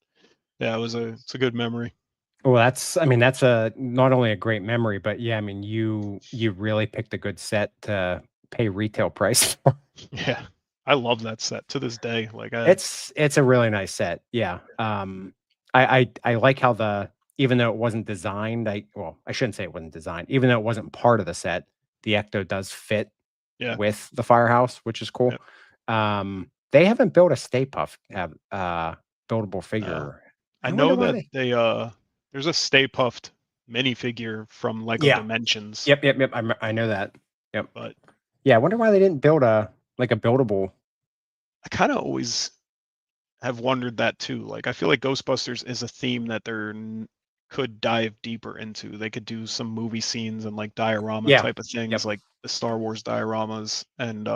yeah, it's a good memory. well, that's a not only a great memory, but yeah, I mean, you really picked a good set to pay retail price for. Yeah, I love that set to this day. Like It's a really nice set, yeah. I like how even though it wasn't designed, I shouldn't say it wasn't designed, even though it wasn't part of the set, the Ecto does fit yeah, with the firehouse, which is cool. yep. They haven't built a Stay Puft buildable No, figure. I I wonder know why that they. there's a Stay Puft minifigure from Lego Yeah. Dimensions, Yep. I know that. Yep. but Yeah, I wonder why they didn't build a buildable. I kind of always have wondered that too. Like I feel like Ghostbusters is a theme that could dive deeper into. They could do some movie scenes and like diorama Yeah. type of things, Yep. like the Star Wars dioramas, and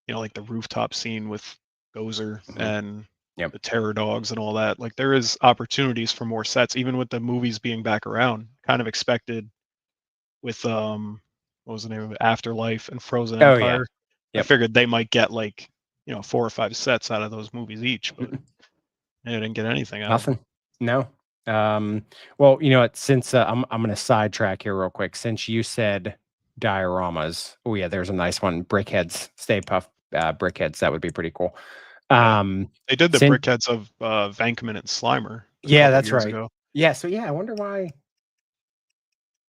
like the rooftop scene with Gozer Mhm. and Yep. the Terror Dogs and all that. Like there is opportunities for more sets, even with the movies being back around. Kind of expected with what was the name of it, Afterlife and Frozen Oh, yeah. Empire. I Yep. figured they might get like 4 or 5 sets out of those movies each, but Mm-mm. they didn't get anything out of them. Nothing. No. Well, you know what? Since I'm gonna sidetrack here real quick. Since you said dioramas, oh yeah, there's a nice one. Brickheads, Stay Puft, Brickheads. That would be pretty cool. Yeah, Um, they did the since brickheads of Vankman and Slimer a Yeah, couple that's years right. ago. Yeah. So yeah, I wonder why. I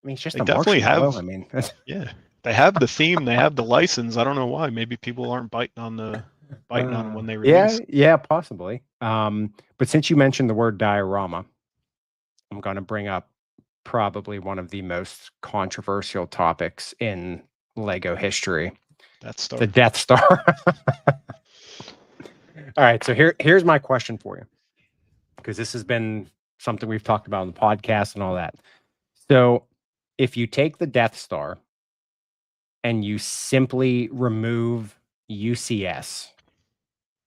mean, it's just They a definitely marshmallow. have, I mean, yeah, they have the theme, they have the license. I don't know why. Maybe people aren't biting on them when they release. yeah, possibly. But since you mentioned the word diorama, I'm gonna bring up probably one of the most controversial topics in Lego history, Death the Star. Death Star. All right, so here's my question for you, because this has been something we've talked about on the podcast and all that. So, if you take the Death Star and you simply remove UCS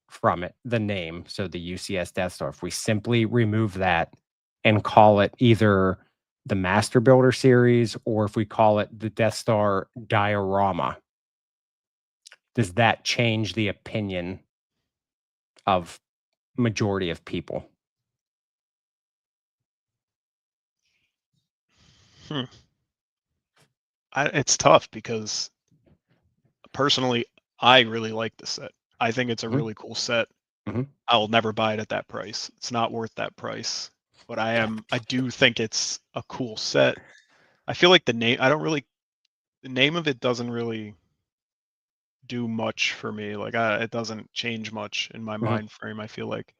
from it, the name, so the UCS Death Star, if we simply remove that and call it either the Master Builder series, or if we call it the Death Star Diorama, does that change the opinion of majority of people? Hmm. It's tough because personally, I really like the set. I think it's a Mhm, really cool set. mhm. I'll never buy it at that price. It's not worth that price. But Yeah. I do think it's a cool set. I feel like the name of it doesn't really do much for me. Like it doesn't change much in my Mhm. mind frame, I feel like.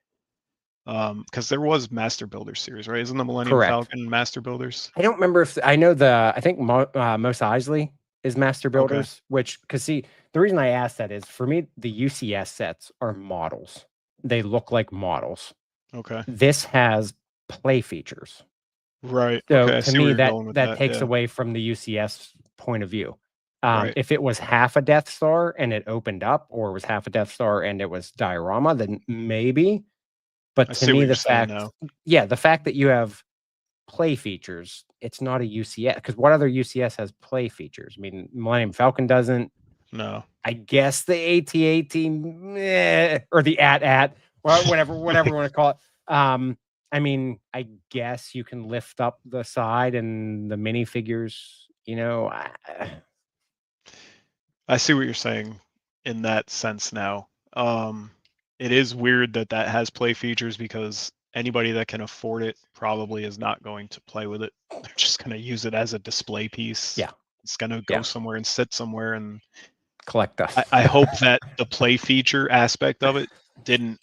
Because there was Master Builder series, right? Isn't the Millennium Correct. Falcon Master Builders? I don't remember if I think Mos Eisley is Master Okay. Builders, which, because see, the reason I asked that is, for me, the UCS sets are models. They look like models. Okay. This has play features. Right. So Okay. I to see where me, you're going with that that. takes Yeah. away from the UCS point of view. Right. If it was half a Death Star and it opened up, or it was half a Death Star and it was diorama, then maybe. But I to see what me, you're saying now. the fact that you have play features, it's not a UCS, because what other UCS has play features? I mean, Millennium Falcon doesn't. No. I guess the AT-AT, or the AT-AT, or whatever you want to call it. I mean, I guess you can lift up the side and the minifigures, I see what you're saying in that sense now. It is weird that that has play features because anybody that can afford it probably is not going to play with it. They're just going to use it as a display piece. yeah, It's going to go yeah, somewhere and sit somewhere. And collect dust. I hope that the play feature aspect of it didn't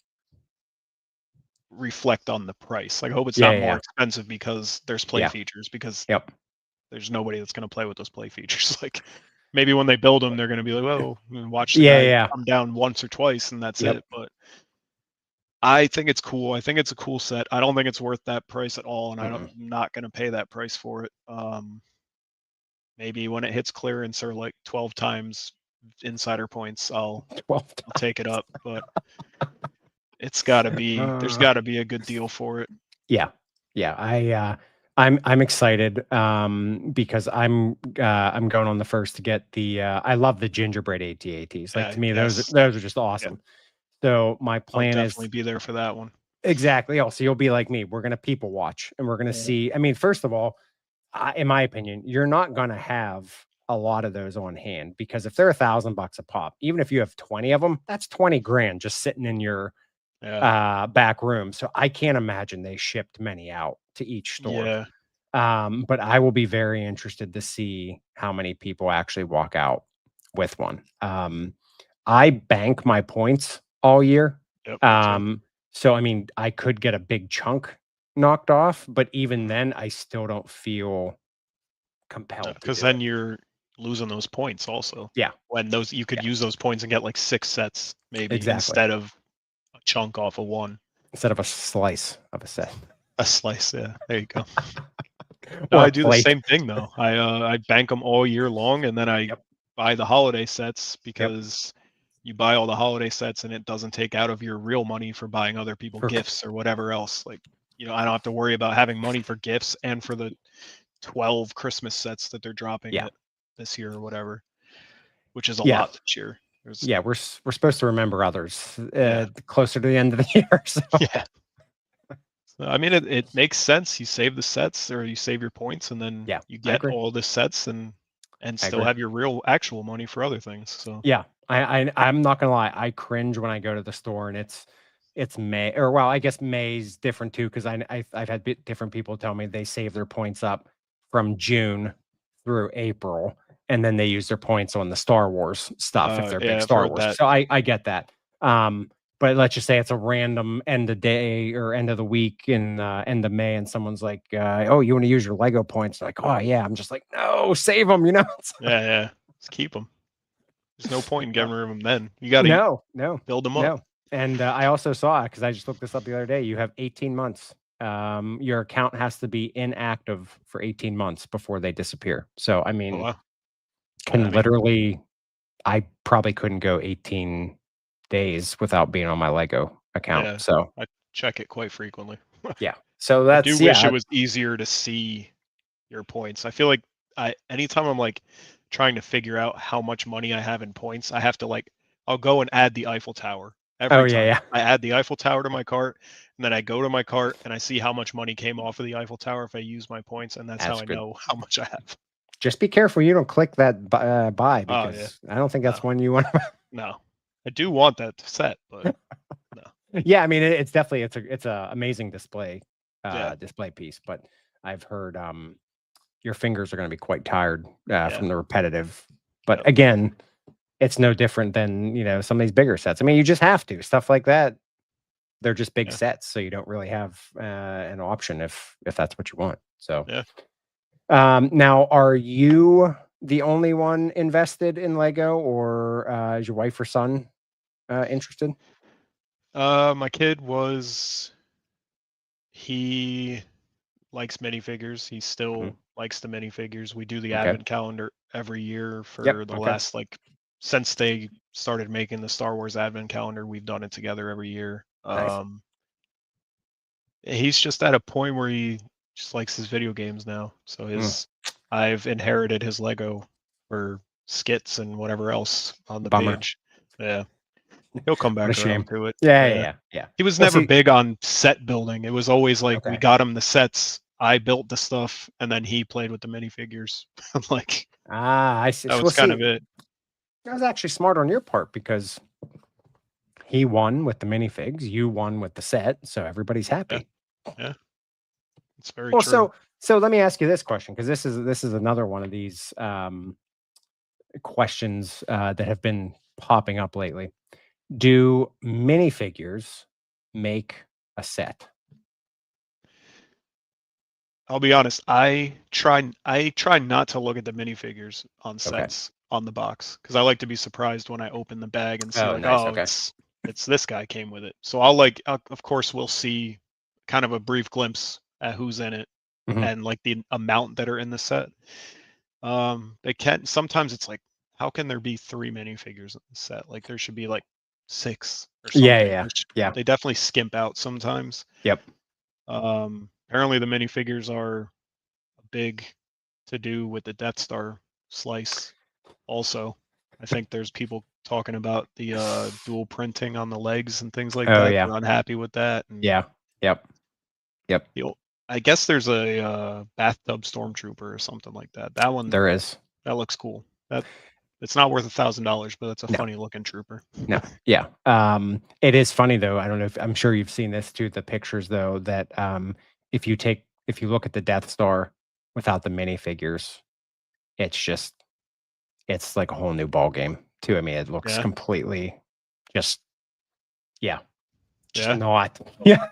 reflect on the price. Like, I hope it's Yeah, not yeah, more yeah, expensive because there's play yeah. features, because Yep. there's nobody that's going to play with those play features. Like maybe when they build them, they're going to be like, "Whoa," and watch the Yeah, guy yeah. come down once or twice, and that's Yep. it. But I think it's cool. I think it's a cool set. I don't think it's worth that price at all, and I'm Mm-mm. not going to pay that price for it. Maybe when it hits clearance or like 12 times insider points, I'll 12 take it times. up. But there's got to be a good deal for it. Yeah. Yeah. I'm excited because I'm going on the first to get the I love the gingerbread AT-ATs. Like to me, those are just awesome. So my plan I'll is definitely be there for that one. exactly. Oh, so you'll be like me. We're gonna people watch and we're gonna see. I mean, first of all, in my opinion, you're not gonna have a lot of those on hand because if they're $1,000 a pop, even if you have 20 of them, that's 20 grand just sitting in your back room. So I can't imagine they shipped many out to each store. Yeah. But I will be very interested to see how many people actually walk out with one. I bank my points all year. Yep, So I mean, I could get a big chunk knocked off, but even then, I still don't feel compelled to because do it. then you're losing those points also. Yeah. When those you could use those points and get like 6 sets maybe Exactly. instead of a chunk off of one. Instead of a slice of a set. A slice, yeah. There you go. No, I do the same thing though. I bank them all year long, and then I buy the holiday sets because you buy all the holiday sets, and it doesn't take out of your real money for buying other people gifts or whatever else. Like, I don't have to worry about having money for gifts and for the 12 Christmas sets that they're dropping it this year or whatever, which is a lot this year. We're supposed to remember others closer to the end of the year. So. Yeah. I mean, it makes sense. You save the sets or you save your points, and then you get all the sets and still have your real actual money for other things. So yeah, I'm not gonna lie. I cringe when I go to the store and it's May, or well, I guess May's different too because I've had different people tell me they save their points up from June through April, and then they use their points on the Star Wars stuff if they're big Star Wars. That. So I get that. But let's just say it's a random end of day or end of the week in end of May, and someone's like, "Oh, you want to use your Lego points?" Like, "Oh yeah," I'm just like, "No, save them," you know? Yeah, just keep them. There's no point in getting rid of them then. You got to build them up. And I also saw, because I just looked this up the other day, you have 18 months. Your account has to be inactive for 18 months before they disappear. So I mean, literally, I probably couldn't go 18 days without being on my Lego account. Yeah, so I check it quite frequently. Yeah. So that's I do wish it was easier to see your points. I feel like anytime I'm like trying to figure out how much money I have in points, I have to I'll go and add the Eiffel Tower every time. Yeah. I add the Eiffel Tower to my cart, and then I go to my cart and I see how much money came off of the Eiffel Tower if I use my points, and that's how I know how much I have. Just be careful you don't click that buy because I don't think that's one you want to. No, I do want that set, but no. Yeah, I mean it's definitely it's a amazing display piece, but I've heard your fingers are going to be quite tired from the repetitive. But again, it's no different than some of these bigger sets. I mean, you just have to stuff like that. They're just big sets, so you don't really have an option if that's what you want. So now, are you the only one invested in Lego, or is your wife or son interested? My kid he likes minifigures. He still likes the minifigures. We do the advent calendar every year for the last since they started making the Star Wars advent calendar, we've done it together every year. Nice. He's just at a point where he just likes his video games now. So I've inherited his Lego for skits and whatever else on the page. Yeah. He'll come back around to it. Yeah. He was never big on set building. It was always like we got him the sets, I built the stuff, and then he played with the minifigures. I see. That was kind of it. That was actually smart on your part because he won with the minifigs, you won with the set, so everybody's happy. Yeah. It's very true. So let me ask you this question, because this is another one of these questions that have been popping up lately. Do minifigures make a set? I'll be honest. I try not to look at the minifigures on sets on the box because I like to be surprised when I open the bag and see it's this guy came with it. So of course we'll see kind of a brief glimpse at who's in it and like the amount that are in the set. They can sometimes it's like, how can there be 3 minifigures in the set? Like there should be like 6 or something. Yeah. They definitely skimp out sometimes. Yep. Apparently the minifigures are big to do with the Death Star slice also. I think there's people talking about the dual printing on the legs and things like that. Yeah. They're unhappy with that. And yeah. Yep. I guess there's a bathtub stormtrooper or something like that. That one, There is. that looks cool. It's not worth $1,000, but it's a funny looking trooper. No. Yeah. It is funny though. I don't know if I'm sure you've seen this too. The pictures though that if you look at the Death Star without the minifigures, it's like a whole new ball game too. I mean, it looks completely just not. Yeah.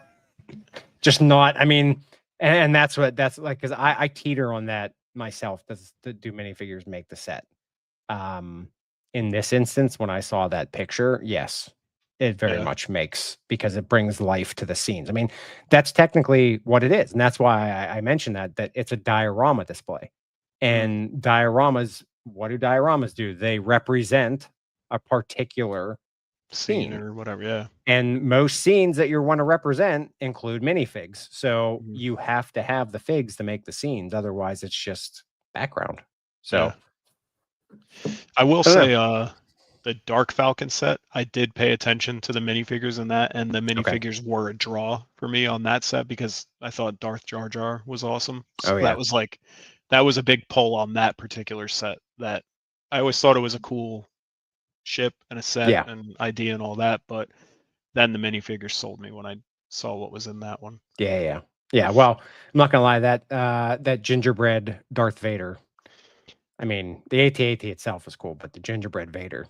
Just not. I mean, and that's like, because I teeter on that myself. Does the do minifigures make the set? In this instance, when I saw that picture, yes, it very much makes, because it brings life to the scenes. I mean, that's technically what it is, and that's why I mentioned that it's a diorama display. And dioramas, what do dioramas do? They represent a particular scene or whatever. Yeah. And most scenes that you want to represent include minifigs. So you have to have the figs to make the scenes. Otherwise, it's just background. So I will say the Dark Falcon set, I did pay attention to the minifigures in that, and the minifigures were a draw for me on that set because I thought Darth Jar Jar was awesome. So that was a big pull on that particular set. That I always thought it was a cool ship and a set and idea and all that, but then the minifigures sold me when I saw what was in that one. Yeah. Well, I'm not gonna lie, that gingerbread Darth Vader. I mean, the AT-AT itself is cool, but the gingerbread Vader.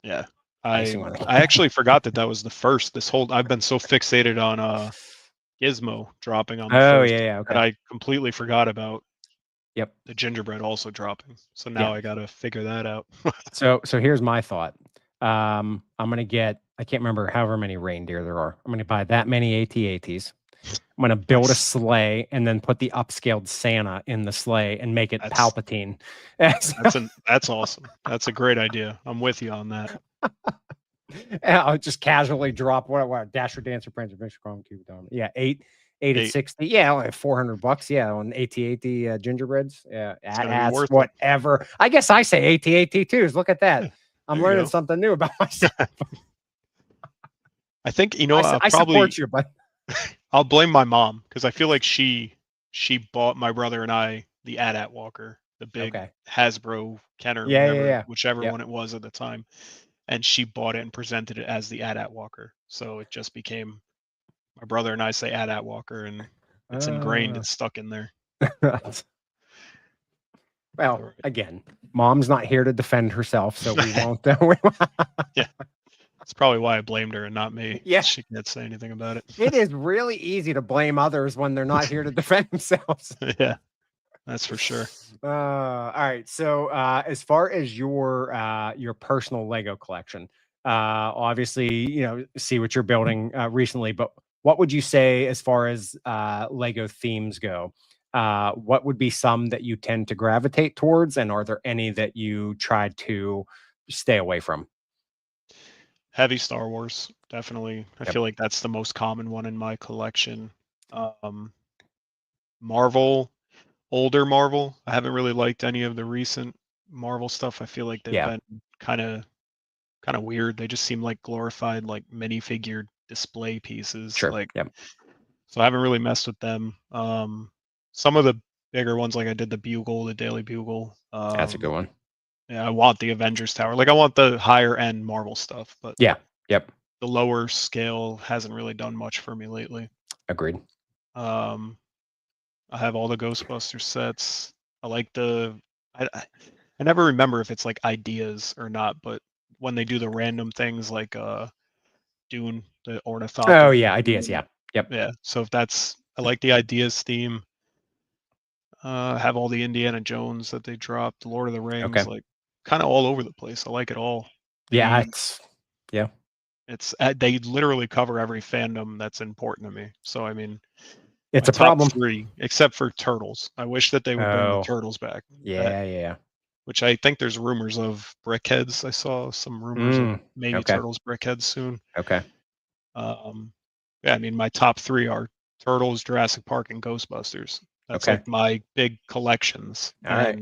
Yeah. I actually forgot that was the first. I've been so fixated on Gizmo dropping on the first. Okay. And I completely forgot about the gingerbread also dropping. So now I gotta figure that out. So here's my thought. I'm gonna get, I can't remember however many reindeer there are. I'm gonna buy that many AT-ATs. I'm gonna build a sleigh and then put the upscaled Santa in the sleigh and make it Palpatine. That's awesome. That's a great idea. I'm with you on that. And I'll just casually drop what Dasher, Dancer, Prancer, Prancer, Chrome, Cube, Dome. Yeah, 8 at 60. Yeah, only $400. Yeah, on AT-AT gingerbreads. Yeah, adds whatever. I guess I say AT-AT too. Look at that. I'm learning something new about myself. I think I support you, but I'll blame my mom because I feel like she bought my brother and I the AT-AT walker, the big Hasbro Kenner, whichever one it was at the time, and she bought it and presented it as the AT-AT walker. So it just became my brother and I say AT-AT walker, and it's ingrained. It's stuck in there. Well, again, mom's not here to defend herself, so we won't. Yeah. That's probably why I blamed her and not me. Yeah. She can't say anything about it. It is really easy to blame others when they're not here to defend themselves. Yeah, that's for sure. All right. So as far as your personal Lego collection, obviously, see what you're building recently, but what would you say as far as Lego themes go? What would be some that you tend to gravitate towards, and are there any that you try to stay away from? Heavy Star Wars, definitely. I feel like that's the most common one in my collection. Marvel, older Marvel. I haven't really liked any of the recent Marvel stuff. I feel like they've been kind of weird. They just seem like glorified like minifigure display pieces. Sure. So I haven't really messed with them. Some of the bigger ones, like I did the Bugle, the Daily Bugle. That's a good one. Yeah, I want the Avengers Tower. Like I want the higher end Marvel stuff, but the lower scale hasn't really done much for me lately. Agreed. I have all the Ghostbusters sets. I like I never remember if it's like ideas or not, but when they do the random things like Dune, the ornithopter. Oh yeah, ideas. Yeah. Yeah. So if I like the ideas theme. Have all the Indiana Jones that they dropped, the Lord of the Rings, like kind of all over the place. I like it all. It's they literally cover every fandom that's important to me. So I mean, it's a problem. 3, except for Turtles. I wish that they would bring the Turtles back. Yeah. Which I think there's rumors of Brickheads. I saw some rumors of maybe Turtles Brickheads soon. Okay. I mean, my top 3 are Turtles, Jurassic Park, and Ghostbusters. That's like my big collections. All right.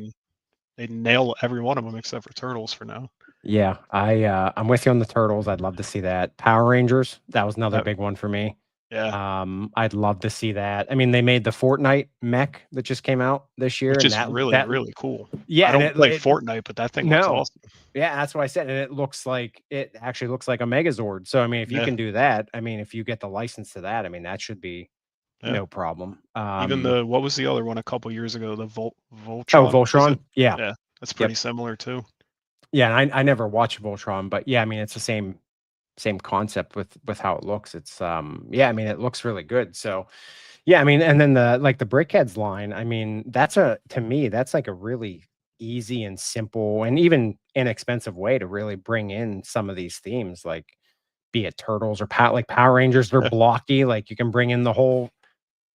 They nail every one of them except for turtles for now. Yeah, I'm with you on the turtles. I'd love to see that. Power Rangers, that was another big one for me. Yeah. I'd love to see that. I mean, they made the Fortnite mech that just came out this year, which and is really cool. Yeah, I don't play Fortnite, but that thing looks awesome. Yeah, that's what I said, and it actually looks like a Megazord. So I mean, if you can do that, I mean, if you get the license to that, I mean, that should be no problem. Even what was the other one a couple years ago? The Voltron. Oh, Voltron. Yeah, that's pretty similar too. Yeah, I never watched Voltron, but yeah, I mean, it's the same concept with how it looks. It's yeah, I mean, it looks really good. So yeah, I mean, and then the BrickHeads line, I mean, to me, that's like a really easy and simple and even inexpensive way to really bring in some of these themes, like be it turtles or Power Rangers. They're blocky, like you can bring in the whole.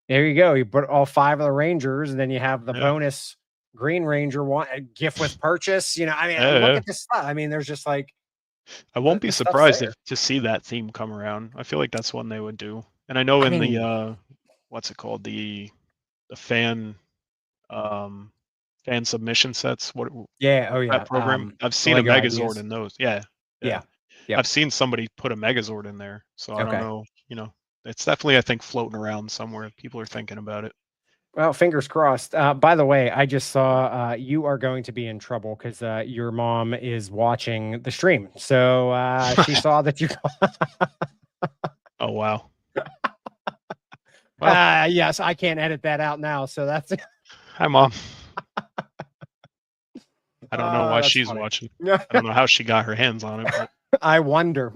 There you go. You put all 5 of the Rangers, and then you have the bonus Green Ranger one gift with purchase. You know, I mean, look at this stuff. I mean, there's just like I won't be surprised to see that theme come around. I feel like that's one they would do. And I know the what's it called? The fan fan submission sets. That program. I've seen a Megazord in those. Yeah. I've seen somebody put a Megazord in there. So I don't know, you know, it's definitely, I think, floating around somewhere. People are thinking about it. Well, fingers crossed. By the way, I just saw you are going to be in trouble because your mom is watching the stream. So she saw that you. Oh, wow. Well, yes, I can't edit that out now. So that's it. Hi, Mom. I don't know why she's watching. I don't know how she got her hands on it. But... I wonder.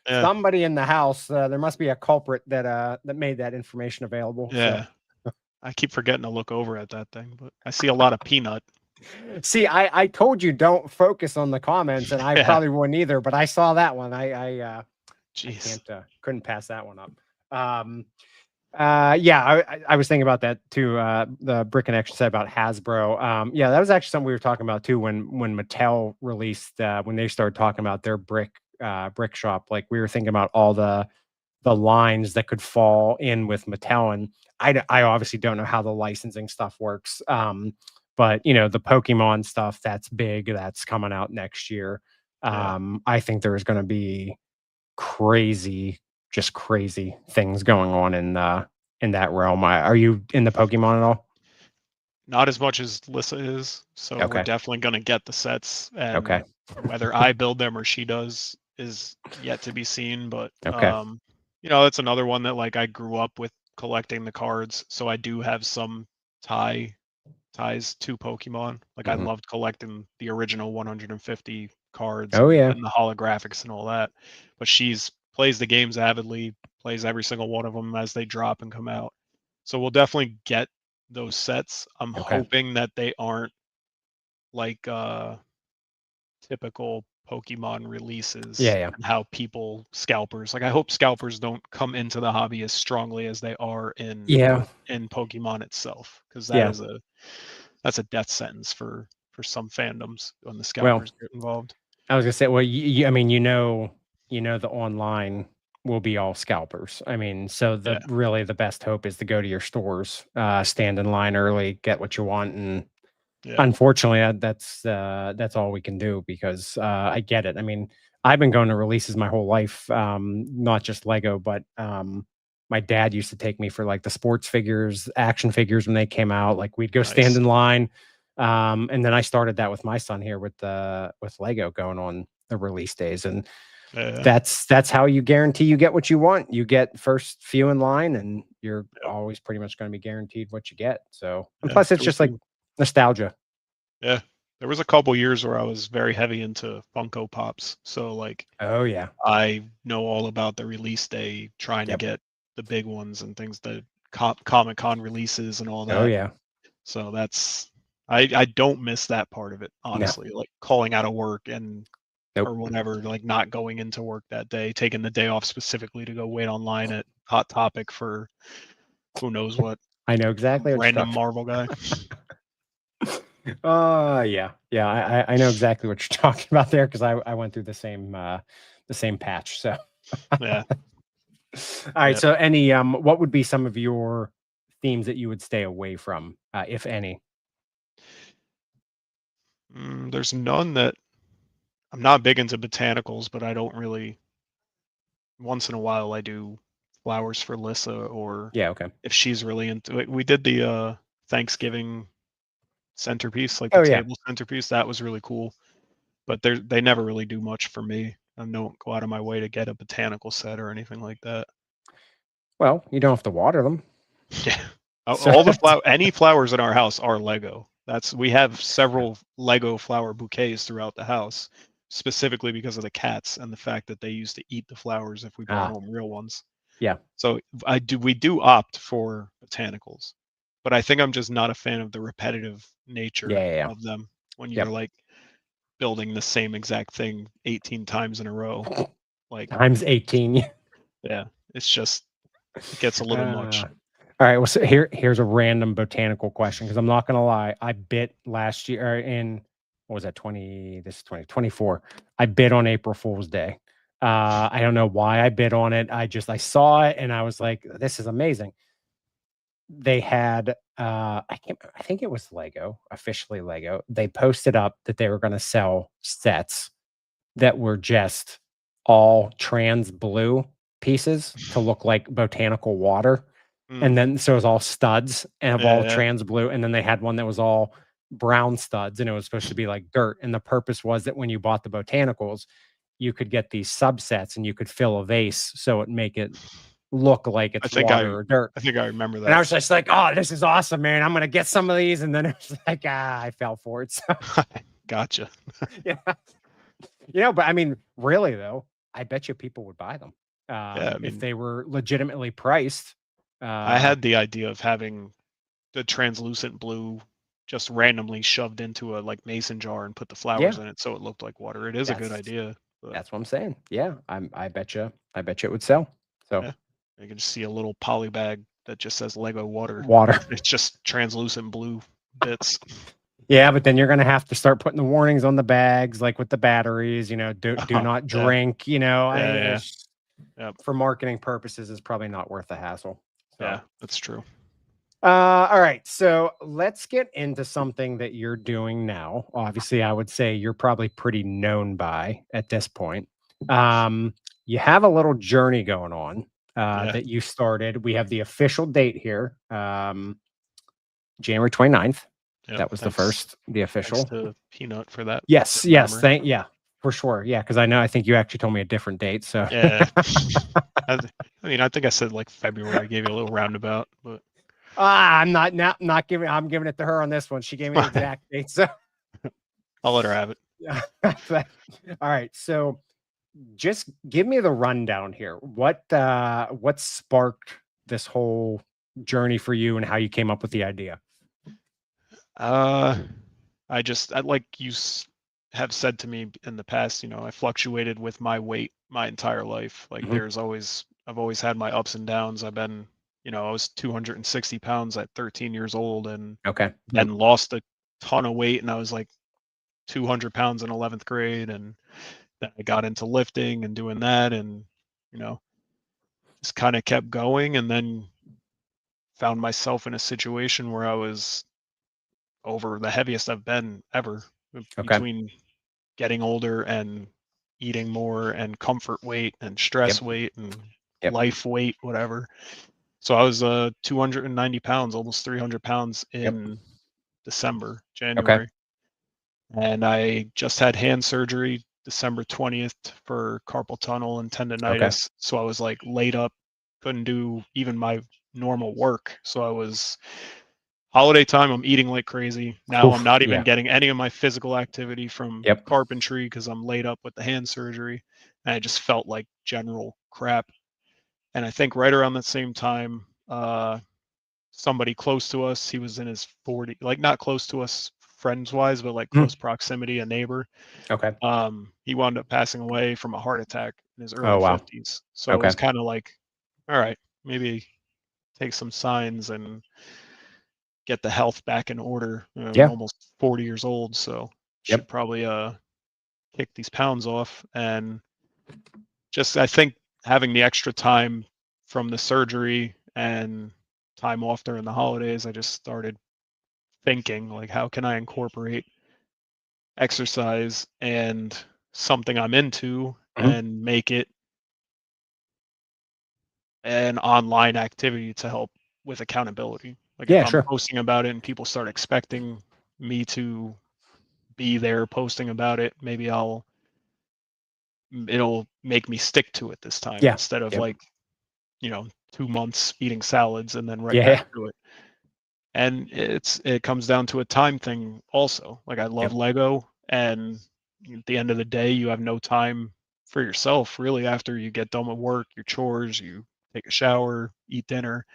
Somebody in the house. There must be a culprit that made that information available. Yeah. So. I keep forgetting to look over at that thing, but I see a lot of peanut. See, I told you don't focus on the comments, and I probably wouldn't either. But I saw that one. I couldn't pass that one up. Yeah, I was thinking about that too. The Brick Connection said about Hasbro. Yeah, that was actually something we were talking about too when Mattel released when they started talking about their brick shop. Like we were thinking about all the lines that could fall in with Mattel, and I obviously don't know how the licensing stuff works. But you know, the Pokemon stuff that's big, that's coming out next year. I think there's going to be crazy things going on in that realm. Are you in the Pokemon at all? Not as much as Lissa is, so we're definitely going to get the sets. And whether I build them or she does is yet to be seen. But you know, that's another one that like I grew up with collecting the cards, so I do have some ties to Pokemon. Like I loved collecting the original 150 cards and the holographics and all that. But she's plays the games avidly, plays every single one of them as they drop and come out. So we'll definitely get those sets. I'm hoping that they aren't like typical Pokemon releases. And how people scalpers. Like I hope scalpers don't come into the hobby as strongly as they are in Pokemon itself, because that's a death sentence for some fandoms when the scalpers get involved. I was gonna say, well, I mean, you know, the online will be all scalpers. I mean, so really the best hope is to go to your stores, stand in line early, get what you want, and unfortunately, that's all we can do because I get it. I mean, I've been going to releases my whole life, not just Lego, but my dad used to take me for like the sports figures, action figures when they came out. Like we'd go stand in line, and then I started that with my son here with Lego going on the release days, and that's how you guarantee you get what you want. You get first few in line, and you're always pretty much going to be guaranteed what you get. So, and plus, it's just like nostalgia. Yeah, there was a couple years where I was very heavy into Funko Pops. So like, I know all about the release day, trying to get the big ones and things, the Comic-Con releases and all that. So that's I don't miss that part of it, honestly. Like calling out of work and or whatever, like not going into work that day, taking the day off specifically to go wait online at Hot Topic for who knows what. I know exactly. Random Marvel guy. Yeah. I know exactly what you're talking about there because I went through the same patch. So yeah. All right. So any what would be some of your themes that you would stay away from, if any? There's none that I'm not big into botanicals, but I don't really. Once in a while, I do flowers for Lissa, or Yeah, okay. if she's really into it. We did the Thanksgiving centerpiece, like the Oh, yeah. table centerpiece. That was really cool. But they never really do much for me. I don't go out of my way to get a botanical set or anything like that. Well, you don't have to water them. Yeah. So All the any flowers in our house are Lego. We have several Lego flower bouquets throughout the house, specifically because of the cats and the fact that they used to eat the flowers if we brought home real ones. Yeah. So we do opt for botanicals, but I think I'm just not a fan of the repetitive nature of them when you're like building the same exact thing 18 times in a row. Like times 18. Yeah, it gets a little much. All right, well, so here's a random botanical question, because I'm not gonna lie, I bit last year in, what was that, 2024. I bit on April Fool's Day. I don't know why I bit on it. I saw it and I was like, this is amazing. They had I think it was Lego, officially Lego. They posted up that they were gonna sell sets that were just all trans blue pieces to look like botanical water. And then so it was all studs and of all trans blue. And then they had one that was all brown studs, and it was supposed to be like dirt. And the purpose was that when you bought the botanicals, you could get these subsets and you could fill a vase so it make it look like it's water or dirt. I think I remember that. And I was just like, oh, this is awesome, man. I'm gonna get some of these. And then it was like, I fell for it. So gotcha. Yeah. But I mean, really though, I bet you people would buy them. If they were legitimately priced. I had the idea of having the translucent blue just randomly shoved into a mason jar and put the flowers in it so it looked like water. It is a good idea. That's what I'm saying. Yeah, I bet you it would sell. So you can just see a little poly bag that just says Lego water. It's just translucent blue bits. Yeah, but then you're gonna have to start putting the warnings on the bags, like with the batteries. Do not drink. For marketing purposes, is probably not worth the hassle. So. Yeah, that's true. All right, so let's get into something that you're doing now. Obviously, I would say you're probably pretty known by at this point. You have a little journey going on that you started. We have the official date here, January 29th. That was the official. Thanks to Peanut for that. Yes, for sure. Yeah, because I think you actually told me a different date. So yeah, I think I said February. I gave you a little roundabout, but I'm not giving. I'm giving it to her on this one. She gave me the exact date, so I'll let her have it. Yeah. All right. So, just give me the rundown here. What sparked this whole journey for you, and how you came up with the idea? I like you have said to me in the past, I fluctuated with my weight my entire life. I've always had my ups and downs. I've been, I was 260 pounds at 13 years old, and then lost a ton of weight, and I was 200 pounds in 11th grade, and then I got into lifting and doing that, and just kind of kept going, and then found myself in a situation where I was over the heaviest I've been ever, between getting older and eating more and comfort weight and stress weight and life weight, whatever. So I was 290 pounds, almost 300 pounds in January. And I just had hand surgery December 20th for carpal tunnel and tendonitis. So I was laid up, couldn't do even my normal work. So I was holiday time, I'm eating like crazy. Now I'm not even getting any of my physical activity from carpentry because I'm laid up with the hand surgery. And I just felt like general crap. And I think right around the same time, somebody close to us, he was in his 40s, not close to us friends wise, but close proximity, a neighbor. He wound up passing away from a heart attack in his early 50s. So it was kind of all right, maybe take some signs and get the health back in order. I'm almost 40 years old, so should probably kick these pounds off. And just I think having the extra time from the surgery and time off during the holidays, I just started thinking, like, how can I incorporate exercise and something I'm into and make it an online activity to help with accountability. Like, if I'm posting about it and people start expecting me to be there posting about it, maybe it'll make me stick to it this time instead of like, 2 months eating salads and then right back to it. And it comes down to a time thing also. Like, I love Lego, and at the end of the day, you have no time for yourself really after you get done with work, your chores, you take a shower, eat dinner.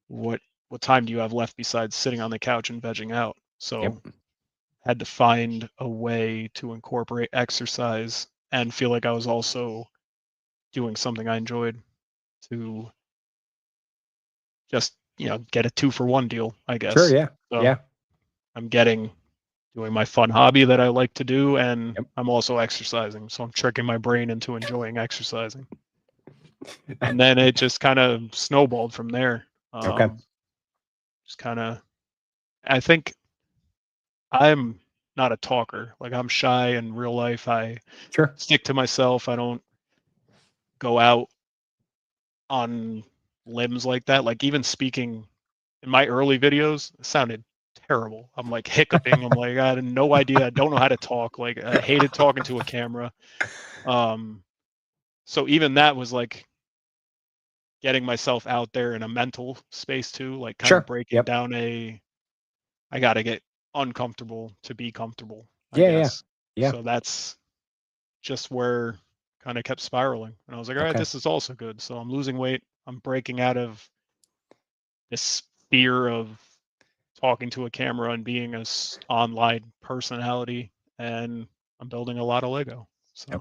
What time do you have left besides sitting on the couch and vegging out? So had to find a way to incorporate exercise and feel like I was also doing something I enjoyed to just, get a 2-for-1 deal, I guess. Sure, yeah. So I'm doing my fun hobby that I like to do, and I'm also exercising. So I'm tricking my brain into enjoying exercising. And then it just kind of snowballed from there. Just kind of, I think I'm not a talker. Like, I'm shy in real life. I stick to myself. I don't go out on limbs like that. Like, even speaking in my early videos sounded terrible. I'm like hiccuping. I'm like, I had no idea. I don't know how to talk. Like, I hated talking to a camera. So even that was like getting myself out there in a mental space too, like kind of breaking down I got to get uncomfortable to be comfortable, I guess. So that's just where kind of kept spiraling. And I was like, all right, this is also good. So I'm losing weight. I'm breaking out of this fear of talking to a camera and being a online personality, and I'm building a lot of Lego. So all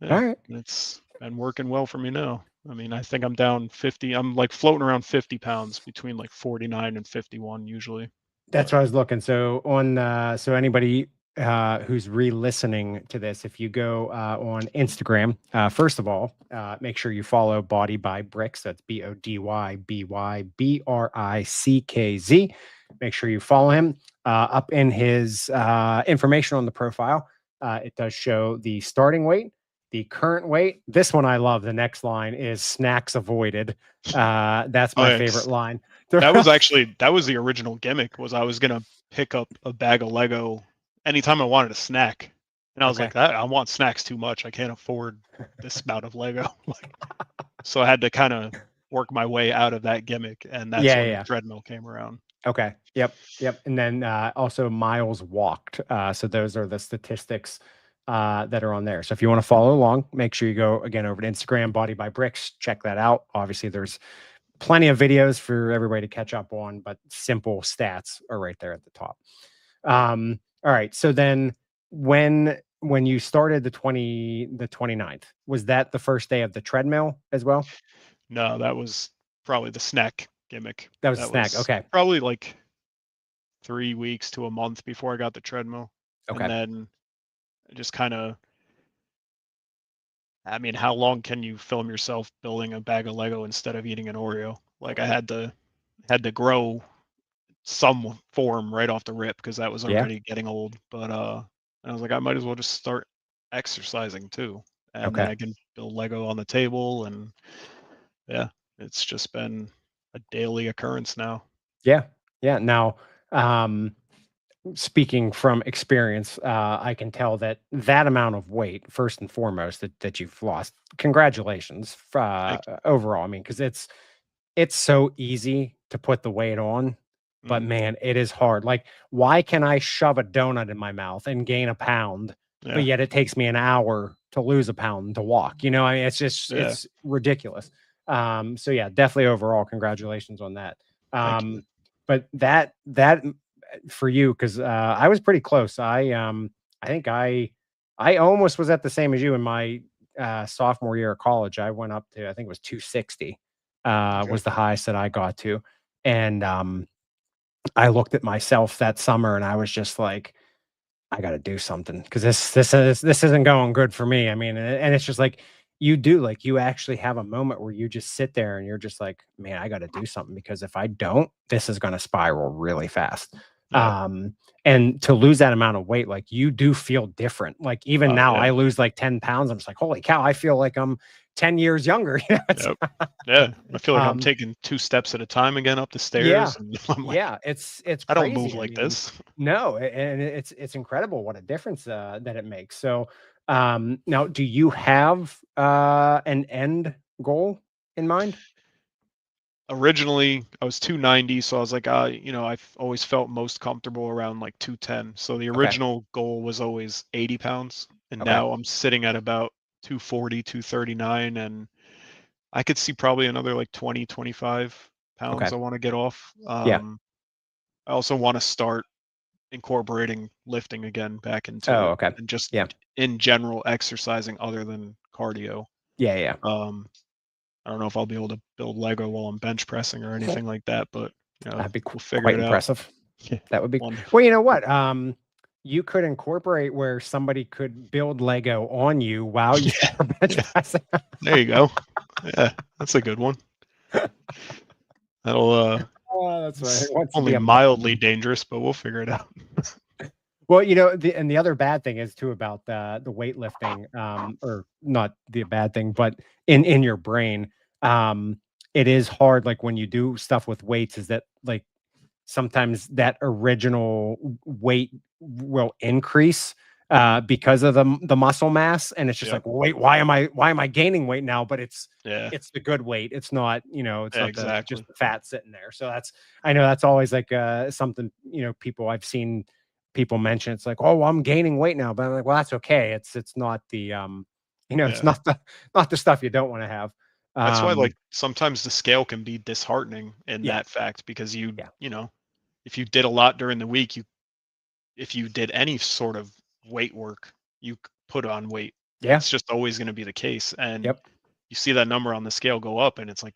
right, it's been working well for me now. I mean, I think I'm down 50. I'm like floating around 50 pounds between like 49 and 51 usually. That's what I was looking. So so anybody who's re-listening to this, if you go on Instagram, first of all, make sure you follow bodybybrickz. That's BODYBYBRICKZ. Make sure you follow him. Up in his information on the profile, it does show the starting weight, the current weight. This one I love. The next line is snacks avoided. That's my favorite line. That was the original gimmick. Was I was gonna pick up a bag of Lego anytime I wanted a snack, and I was like, I want snacks too much. I can't afford this amount of Lego. So I had to kind of work my way out of that gimmick, and that's when the treadmill came around. Yep. And then also miles walked. So those are the statistics that are on there. So if you want to follow along, make sure you go again over to Instagram, bodybybrickz. Check that out. Obviously, there's plenty of videos for everybody to catch up on, but simple stats are right there at the top. All right. So then when you started the 29th, was that the first day of the treadmill as well? No, that was probably the snack gimmick. That was snack. Okay. Probably like 3 weeks to a month before I got the treadmill. And then just kind of, I mean, how long can you film yourself building a bag of Lego instead of eating an Oreo? Like, I had to grow some form right off the rip because that was already getting old. But I was like, I might as well just start exercising too, and then I can build Lego on the table. And it's just been a daily occurrence now. Now, speaking from experience, I can tell that amount of weight, first and foremost, that you've lost, congratulations overall. I mean, because it's so easy to put the weight on, but man, it is hard. Like, why can I shove a donut in my mouth and gain a pound, but yet it takes me an hour to lose a pound to walk? I mean, it's just it's ridiculous. So yeah, definitely overall, congratulations on that. But that for you, because I was pretty close. I think I almost was at the same as you in my sophomore year of college. I went up to, I think it was 260 was the highest that I got to. And I looked at myself that summer and I was just like, I got to do something because this isn't going good for me. I mean, and it's just like, you do, like, you actually have a moment where you just sit there and you're just like, "Man, I gotta do something because if I don't, this is gonna spiral really fast." Yeah. And to lose that amount of weight, like, you do feel different. Like, even now, Yeah. I lose, like, 10 pounds, I'm just like, "Holy cow, I feel like I'm 10 years younger." You know, Yep. Yeah. I feel like I'm um, taking 2 steps at a time again up the yeah. stairs, and I'm like, Yeah, it's "I don't move crazy. I like mean, this." no, and it's incredible what a difference, that it makes. So, now do you have, an end goal in mind? Originally, I was 290, so I was like, I've always felt most comfortable around like 210. So the Okay, original goal was always 80 pounds, and okay, now I'm sitting at about 240, 239, and I could see probably another like 20, 25 okay. pounds I want to get off. Yeah. I also want to start incorporating lifting again back into Oh, it, okay. and just Yeah. in general exercising other than cardio. Yeah, yeah. Um, I don't know if I'll be able to build Lego while I'm bench pressing or anything like that, but That'd be we'll figure quite it out. impressive. Yeah, That would be one. well, you know what? You could incorporate where somebody could build Lego on you while you're Yeah, bench yeah. pressing. There you go. Yeah, that's a good one. That'll Oh, that's right. it's It wants to be only a muscle mildly man. dangerous, but we'll figure it out. Well, you know, the other bad thing is too about the weightlifting, or not the bad thing, but in your brain, it is hard, like, when you do stuff with weights is that, like, sometimes that original weight will increase, because of the muscle mass, and it's just Yep. like, "Wait, why am I gaining weight now?" But Yeah. it's the good weight. It's not, it's Yeah, not the just exactly. the fat sitting there. So I know that's always like, something, people I've seen people mention. It's like, "Oh, well, I'm gaining weight now." But I'm like, "Well, that's okay. It's not the, it's Yeah. not the stuff you don't wanna have." That's why, Um, like, sometimes the scale can be disheartening in yeah, that fact because yeah, if you did a lot during the week, if you did any sort of weight work, you put on weight. yeah, It's just always going to be the case. And yep. you see that number on the scale go up, and it's like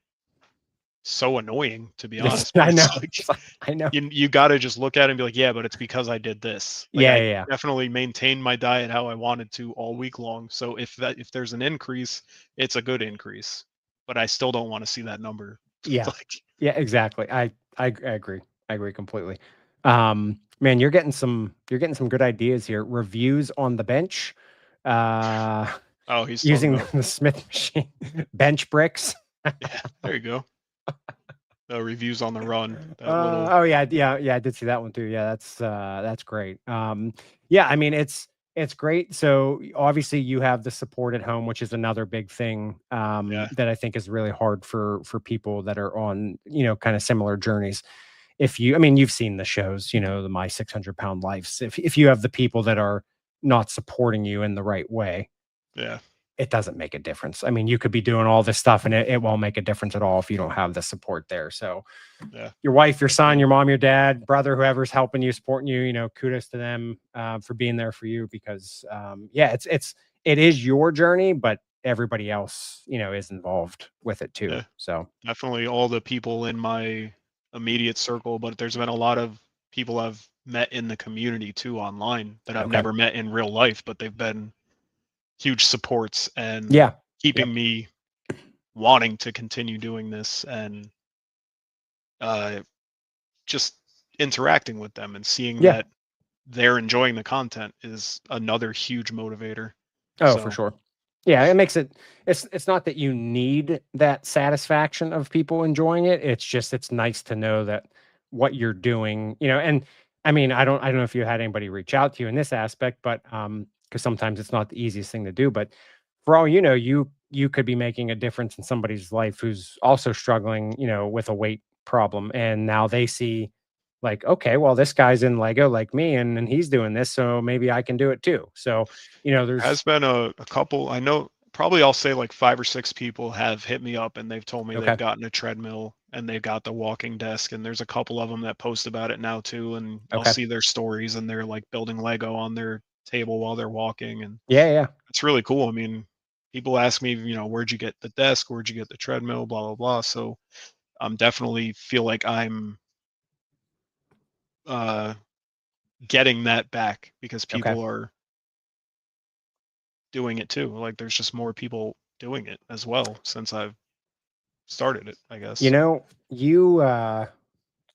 so annoying, to be Yes, honest. But I know. it's like I know. you got to just look at it and be like, yeah, but it's because I did this. Like, Yeah, I yeah, yeah. definitely maintained my diet how I wanted to all week long. So if there's an increase, it's a good increase. But I still don't want to see that number. Yeah. Like, Yeah, exactly. I agree. I agree completely. Man, you're getting some good ideas here. Reviews on the bench, uh, oh, he's talking using about, the Smith machine, bench bricks. yeah, there you go. Reviews on the run. That little, Oh yeah, yeah, yeah. I did see that one too. Yeah, that's great. Yeah, I mean it's great. So obviously you have the support at home, which is another big thing, yeah, that I think is really hard for people that are on, kind of similar journeys. If you, I mean, you've seen the shows, the My 600 Pound Lives. If you have the people that are not supporting you in the right way, yeah, it doesn't make a difference. I mean, you could be doing all this stuff and it won't make a difference at all if you don't have the support there. So yeah, your wife, your son, definitely. your mom, your dad, brother, whoever's helping you, supporting you, kudos to them, for being there for you because, yeah, it is your journey, but everybody else, is involved with it too. Yeah, So, definitely all the people in my immediate circle, but there's been a lot of people I've met in the community too online that I've okay. never met in real life, but they've been huge supports and Yeah. keeping Yep. me wanting to continue doing this, and uh, just interacting with them and seeing Yeah. that they're enjoying the content is another huge motivator. Oh, for So sure. Yeah, it makes it's not that you need that satisfaction of people enjoying it. It's just it's nice to know that what you're doing, and I mean, I don't know if you had anybody reach out to you in this aspect, but because sometimes it's not the easiest thing to do, but for all you know, you could be making a difference in somebody's life who's also struggling, with a weight problem. And now they see like, okay, well, this guy's in Lego like me and he's doing this, so maybe I can do it too. So, has there's been a couple. I know probably I'll say like 5 or 6 people have hit me up and they've told me they've okay. gotten a treadmill and they've got the walking desk. And there's a couple of them that post about it now too. And I'll Okay. see their stories and they're like building Lego on their table while they're walking. And Yeah, yeah. it's really cool. I mean, people ask me, where'd you get the desk? Where'd you get the treadmill? Blah, blah, blah. So I'm definitely feel like I'm uh, getting that back because Okay. people are doing it too. Like there's just more people doing it as well since I've started it, I guess. You know,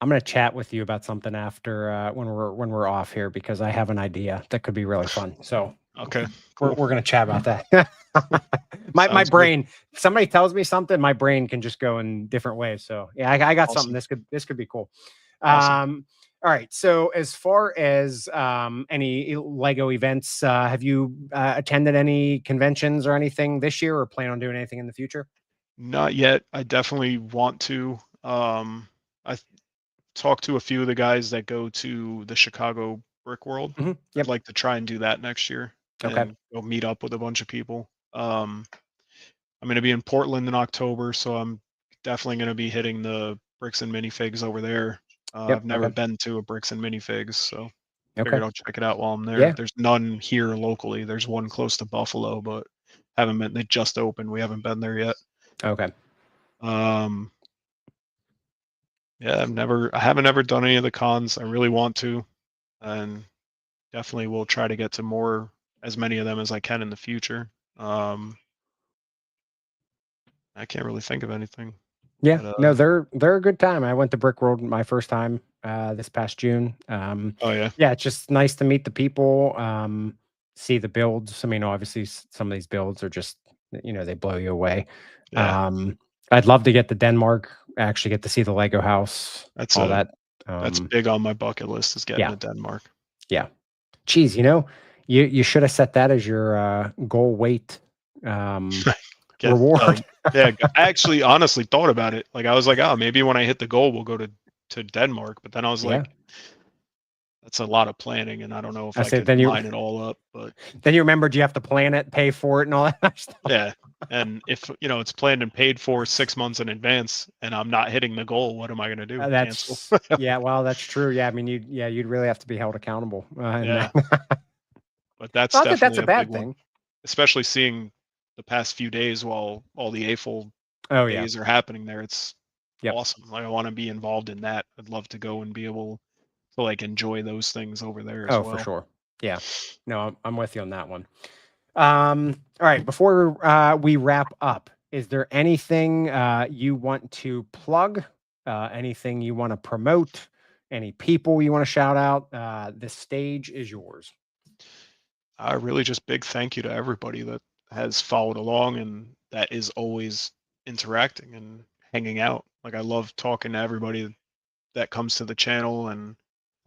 I'm going to chat with you about something after when we're off here, because I have an idea that could be really fun. So okay, cool. We're going to chat about that. my brain, somebody tells me something, my brain can just go in different ways. So yeah, I got awesome. something. This could be cool. Awesome. All right. So as far as any Lego events, have you attended any conventions or anything this year, or plan on doing anything in the future? Not yet. I definitely want to. I talked to a few of the guys that go to the Chicago Brick World. Yep. I'd like to try and do that next year Okay. and go meet up with a bunch of people. I'm going to be in Portland in October, so I'm definitely going to be hitting the Bricks and Minifigs over there. I've never been to a Bricks and Minifigs, so figured I'll check it out while I'm there. Yeah. There's none here locally. There's one close to Buffalo, but haven't been. They just opened. We haven't been there yet. Okay. Yeah, I haven't ever done any of the cons. I really want to, and definitely will try to get to as many of them as I can in the future. I can't really think of anything. Yeah, but, no, they're a good time. I went to Brick World my first time this past June. Oh yeah, yeah, it's just nice to meet the people, see the builds. I mean, obviously, some of these builds are just, they blow you away. Yeah. I'd love to get to Denmark. Actually, get to see the Lego house. That's that. That's big on my bucket list, is getting to Denmark. Yeah. Geez, you should have set that as your goal weight reward. Yeah, I actually honestly thought about it. Like, I was like, oh, maybe when I hit the goal, we'll go to Denmark. But then I was like, that's a lot of planning, and I don't know if I could line it all up. But then you remembered you have to plan it, pay for it, and all that stuff. Yeah, and if it's planned and paid for 6 months in advance, and I'm not hitting the goal, what am I going to do? Cancel? Yeah, well, that's true. Yeah, I mean, you'd really have to be held accountable. Yeah, but that's not definitely that's a bad big thing. One. Especially seeing the past few days while all the AFOL days are happening there. It's awesome. Like, I want to be involved in that. I'd love to go and be able to enjoy those things over there as well. Oh, for sure. Yeah. No, I'm with you on that one. All right. Before we wrap up, is there anything you want to plug? Anything you want to promote? Any people you want to shout out? The stage is yours. Really just big thank you to everybody that has followed along and that is always interacting and hanging out. Like, I love talking to everybody that comes to the channel, and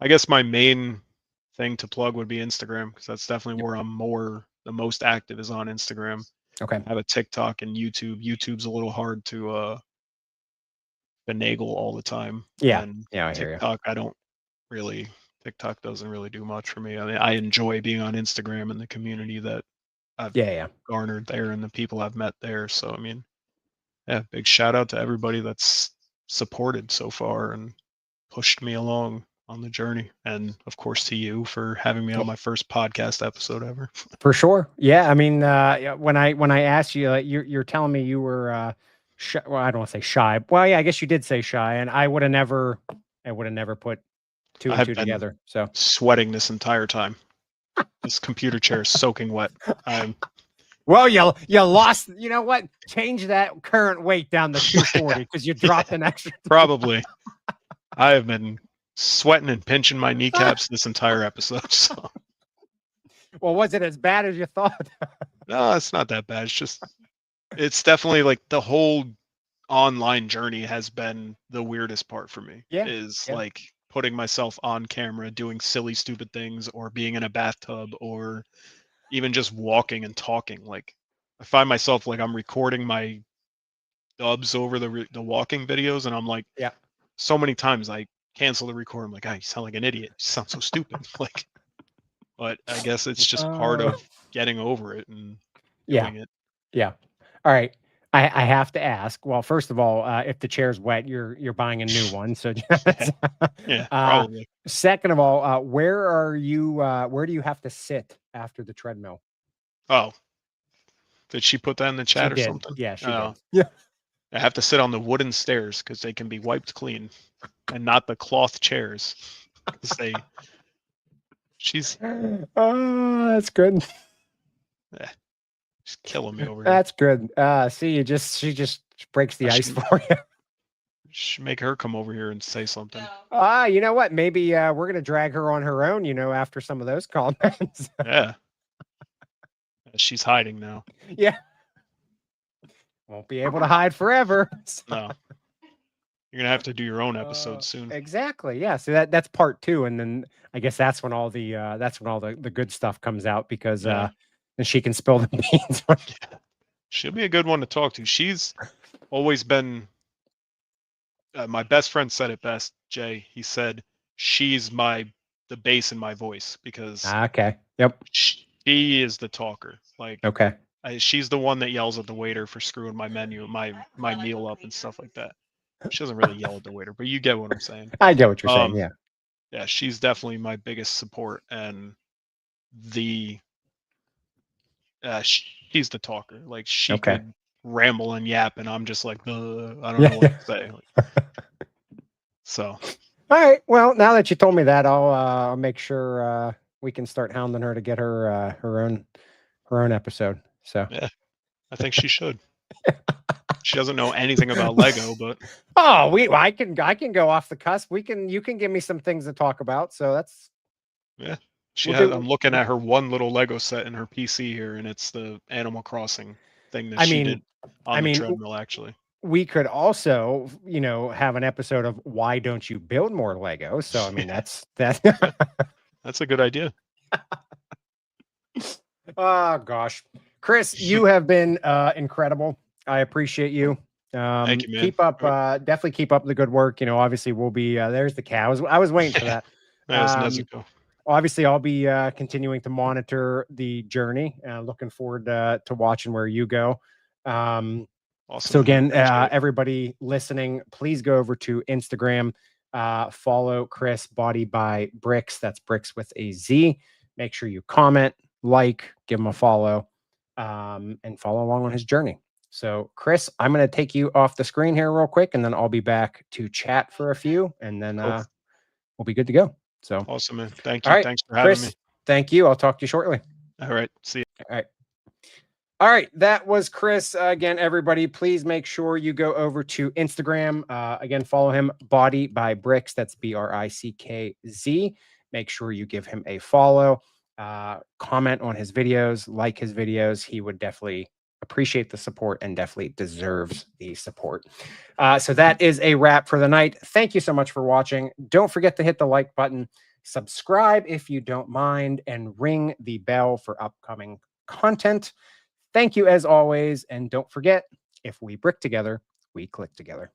I guess my main thing to plug would be Instagram, because that's definitely where I'm the most active, is on Instagram. Okay. I have a TikTok and YouTube. YouTube's a little hard to finagle all the time. Yeah. And yeah. TikTok, TikTok doesn't really do much for me. I mean, I enjoy being on Instagram and the community that I've garnered there and the people I've met there. So, I mean, yeah, big shout out to everybody that's supported so far and pushed me along on the journey, and of course to you for having me on my first podcast episode ever. For sure. Yeah, I mean, when I asked you, you're telling me you were shy. Well, I don't want to say shy. Well, yeah, I guess you did say shy, and I would have never put two and two together. So sweating this entire time. This computer chair is soaking wet. Well, you lost. You know what? Change that current weight down to 240 because you dropped an extra. Probably. I have been sweating and pinching my kneecaps this entire episode. So. Well, was it as bad as you thought? No, it's not that bad. It's definitely like the whole online journey has been the weirdest part for me. Like putting myself on camera, doing silly, stupid things, or being in a bathtub, or even just walking and talking. Like, I find myself like I'm recording my dubs over the walking videos, and I'm like, so many times I cancel the record. I'm like, you sound like an idiot. You sound so stupid. Like, but I guess it's just part of getting over it and doing it. Yeah. All right. I have to ask. Well, first of all, if the chair's wet, you're buying a new one. So yeah, probably. Second of all, where are you? Where do you have to sit after the treadmill? Oh, did she put that in the chat or something? Yeah, she did. Yeah. I have to sit on the wooden stairs because they can be wiped clean, and not the cloth chairs. She's. Oh, that's good. Yeah. She's killing me over here. That's good. See, she just breaks the ice for you. Should make her come over here and say something. You know what? Maybe we're gonna drag her on her own. After some of those comments. Yeah. She's hiding now. Yeah. Won't be able to hide forever. So. No. You're gonna have to do your own episode soon. Exactly. Yeah. So that's part 2, and then I guess that's when all the good stuff comes out because and she can spill the beans. She'll be a good one to talk to. She's always been. My best friend said it best, Jay. He said she's the bass in my voice because. Okay. Yep. She is the talker. Like. Okay. She's the one that yells at the waiter for screwing my menu, my meal up and stuff like that. She doesn't really yell at the waiter, but you get what I'm saying. I get what you're saying. Yeah. Yeah, she's definitely my biggest support, and she's the talker. Like she could ramble and yap, and I'm just like, I don't know what to say. So. All right. Well, now that you told me that, I'll make sure we can start hounding her to get her her own episode. So. Yeah, I think she should. She doesn't know anything about Lego, but I can go off the cusp. You can give me some things to talk about. So that's I'm looking at her one little Lego set in her PC here, and it's the Animal Crossing thing that she did on the treadmill. Actually, we could also, have an episode of why don't you build more Lego? So I mean, that's that's a good idea. Oh gosh, Chris, you have been incredible. I appreciate you. Thank you, man. Keep up, definitely keep up the good work. Obviously we'll be there's the cows. I was waiting for that. Obviously I'll be continuing to monitor the journey. Looking forward to watching where you go. Awesome. So again, everybody listening, please go over to Instagram, follow Chris bodybybrickz. That's Bricks with a Z. Make sure you comment, give him a follow, and follow along on his journey. So, Chris, I'm going to take you off the screen here real quick, and then I'll be back to chat for a few, and then we'll be good to go. So awesome, man. Thank you. All right, thanks for having me. Thank you. I'll talk to you shortly. All right. See you. All right. That was Chris. Again, everybody, please make sure you go over to Instagram. Again, follow him, bodybybrickz. That's BRICKZ. Make sure you give him a follow. Comment on his videos, like his videos. He would definitely appreciate the support and definitely deserves the support. So that is a wrap for the night. Thank you so much for watching. Don't forget to hit the like button, subscribe if you don't mind, and ring the bell for upcoming content. Thank you as always. And don't forget, if we brick together, we click together.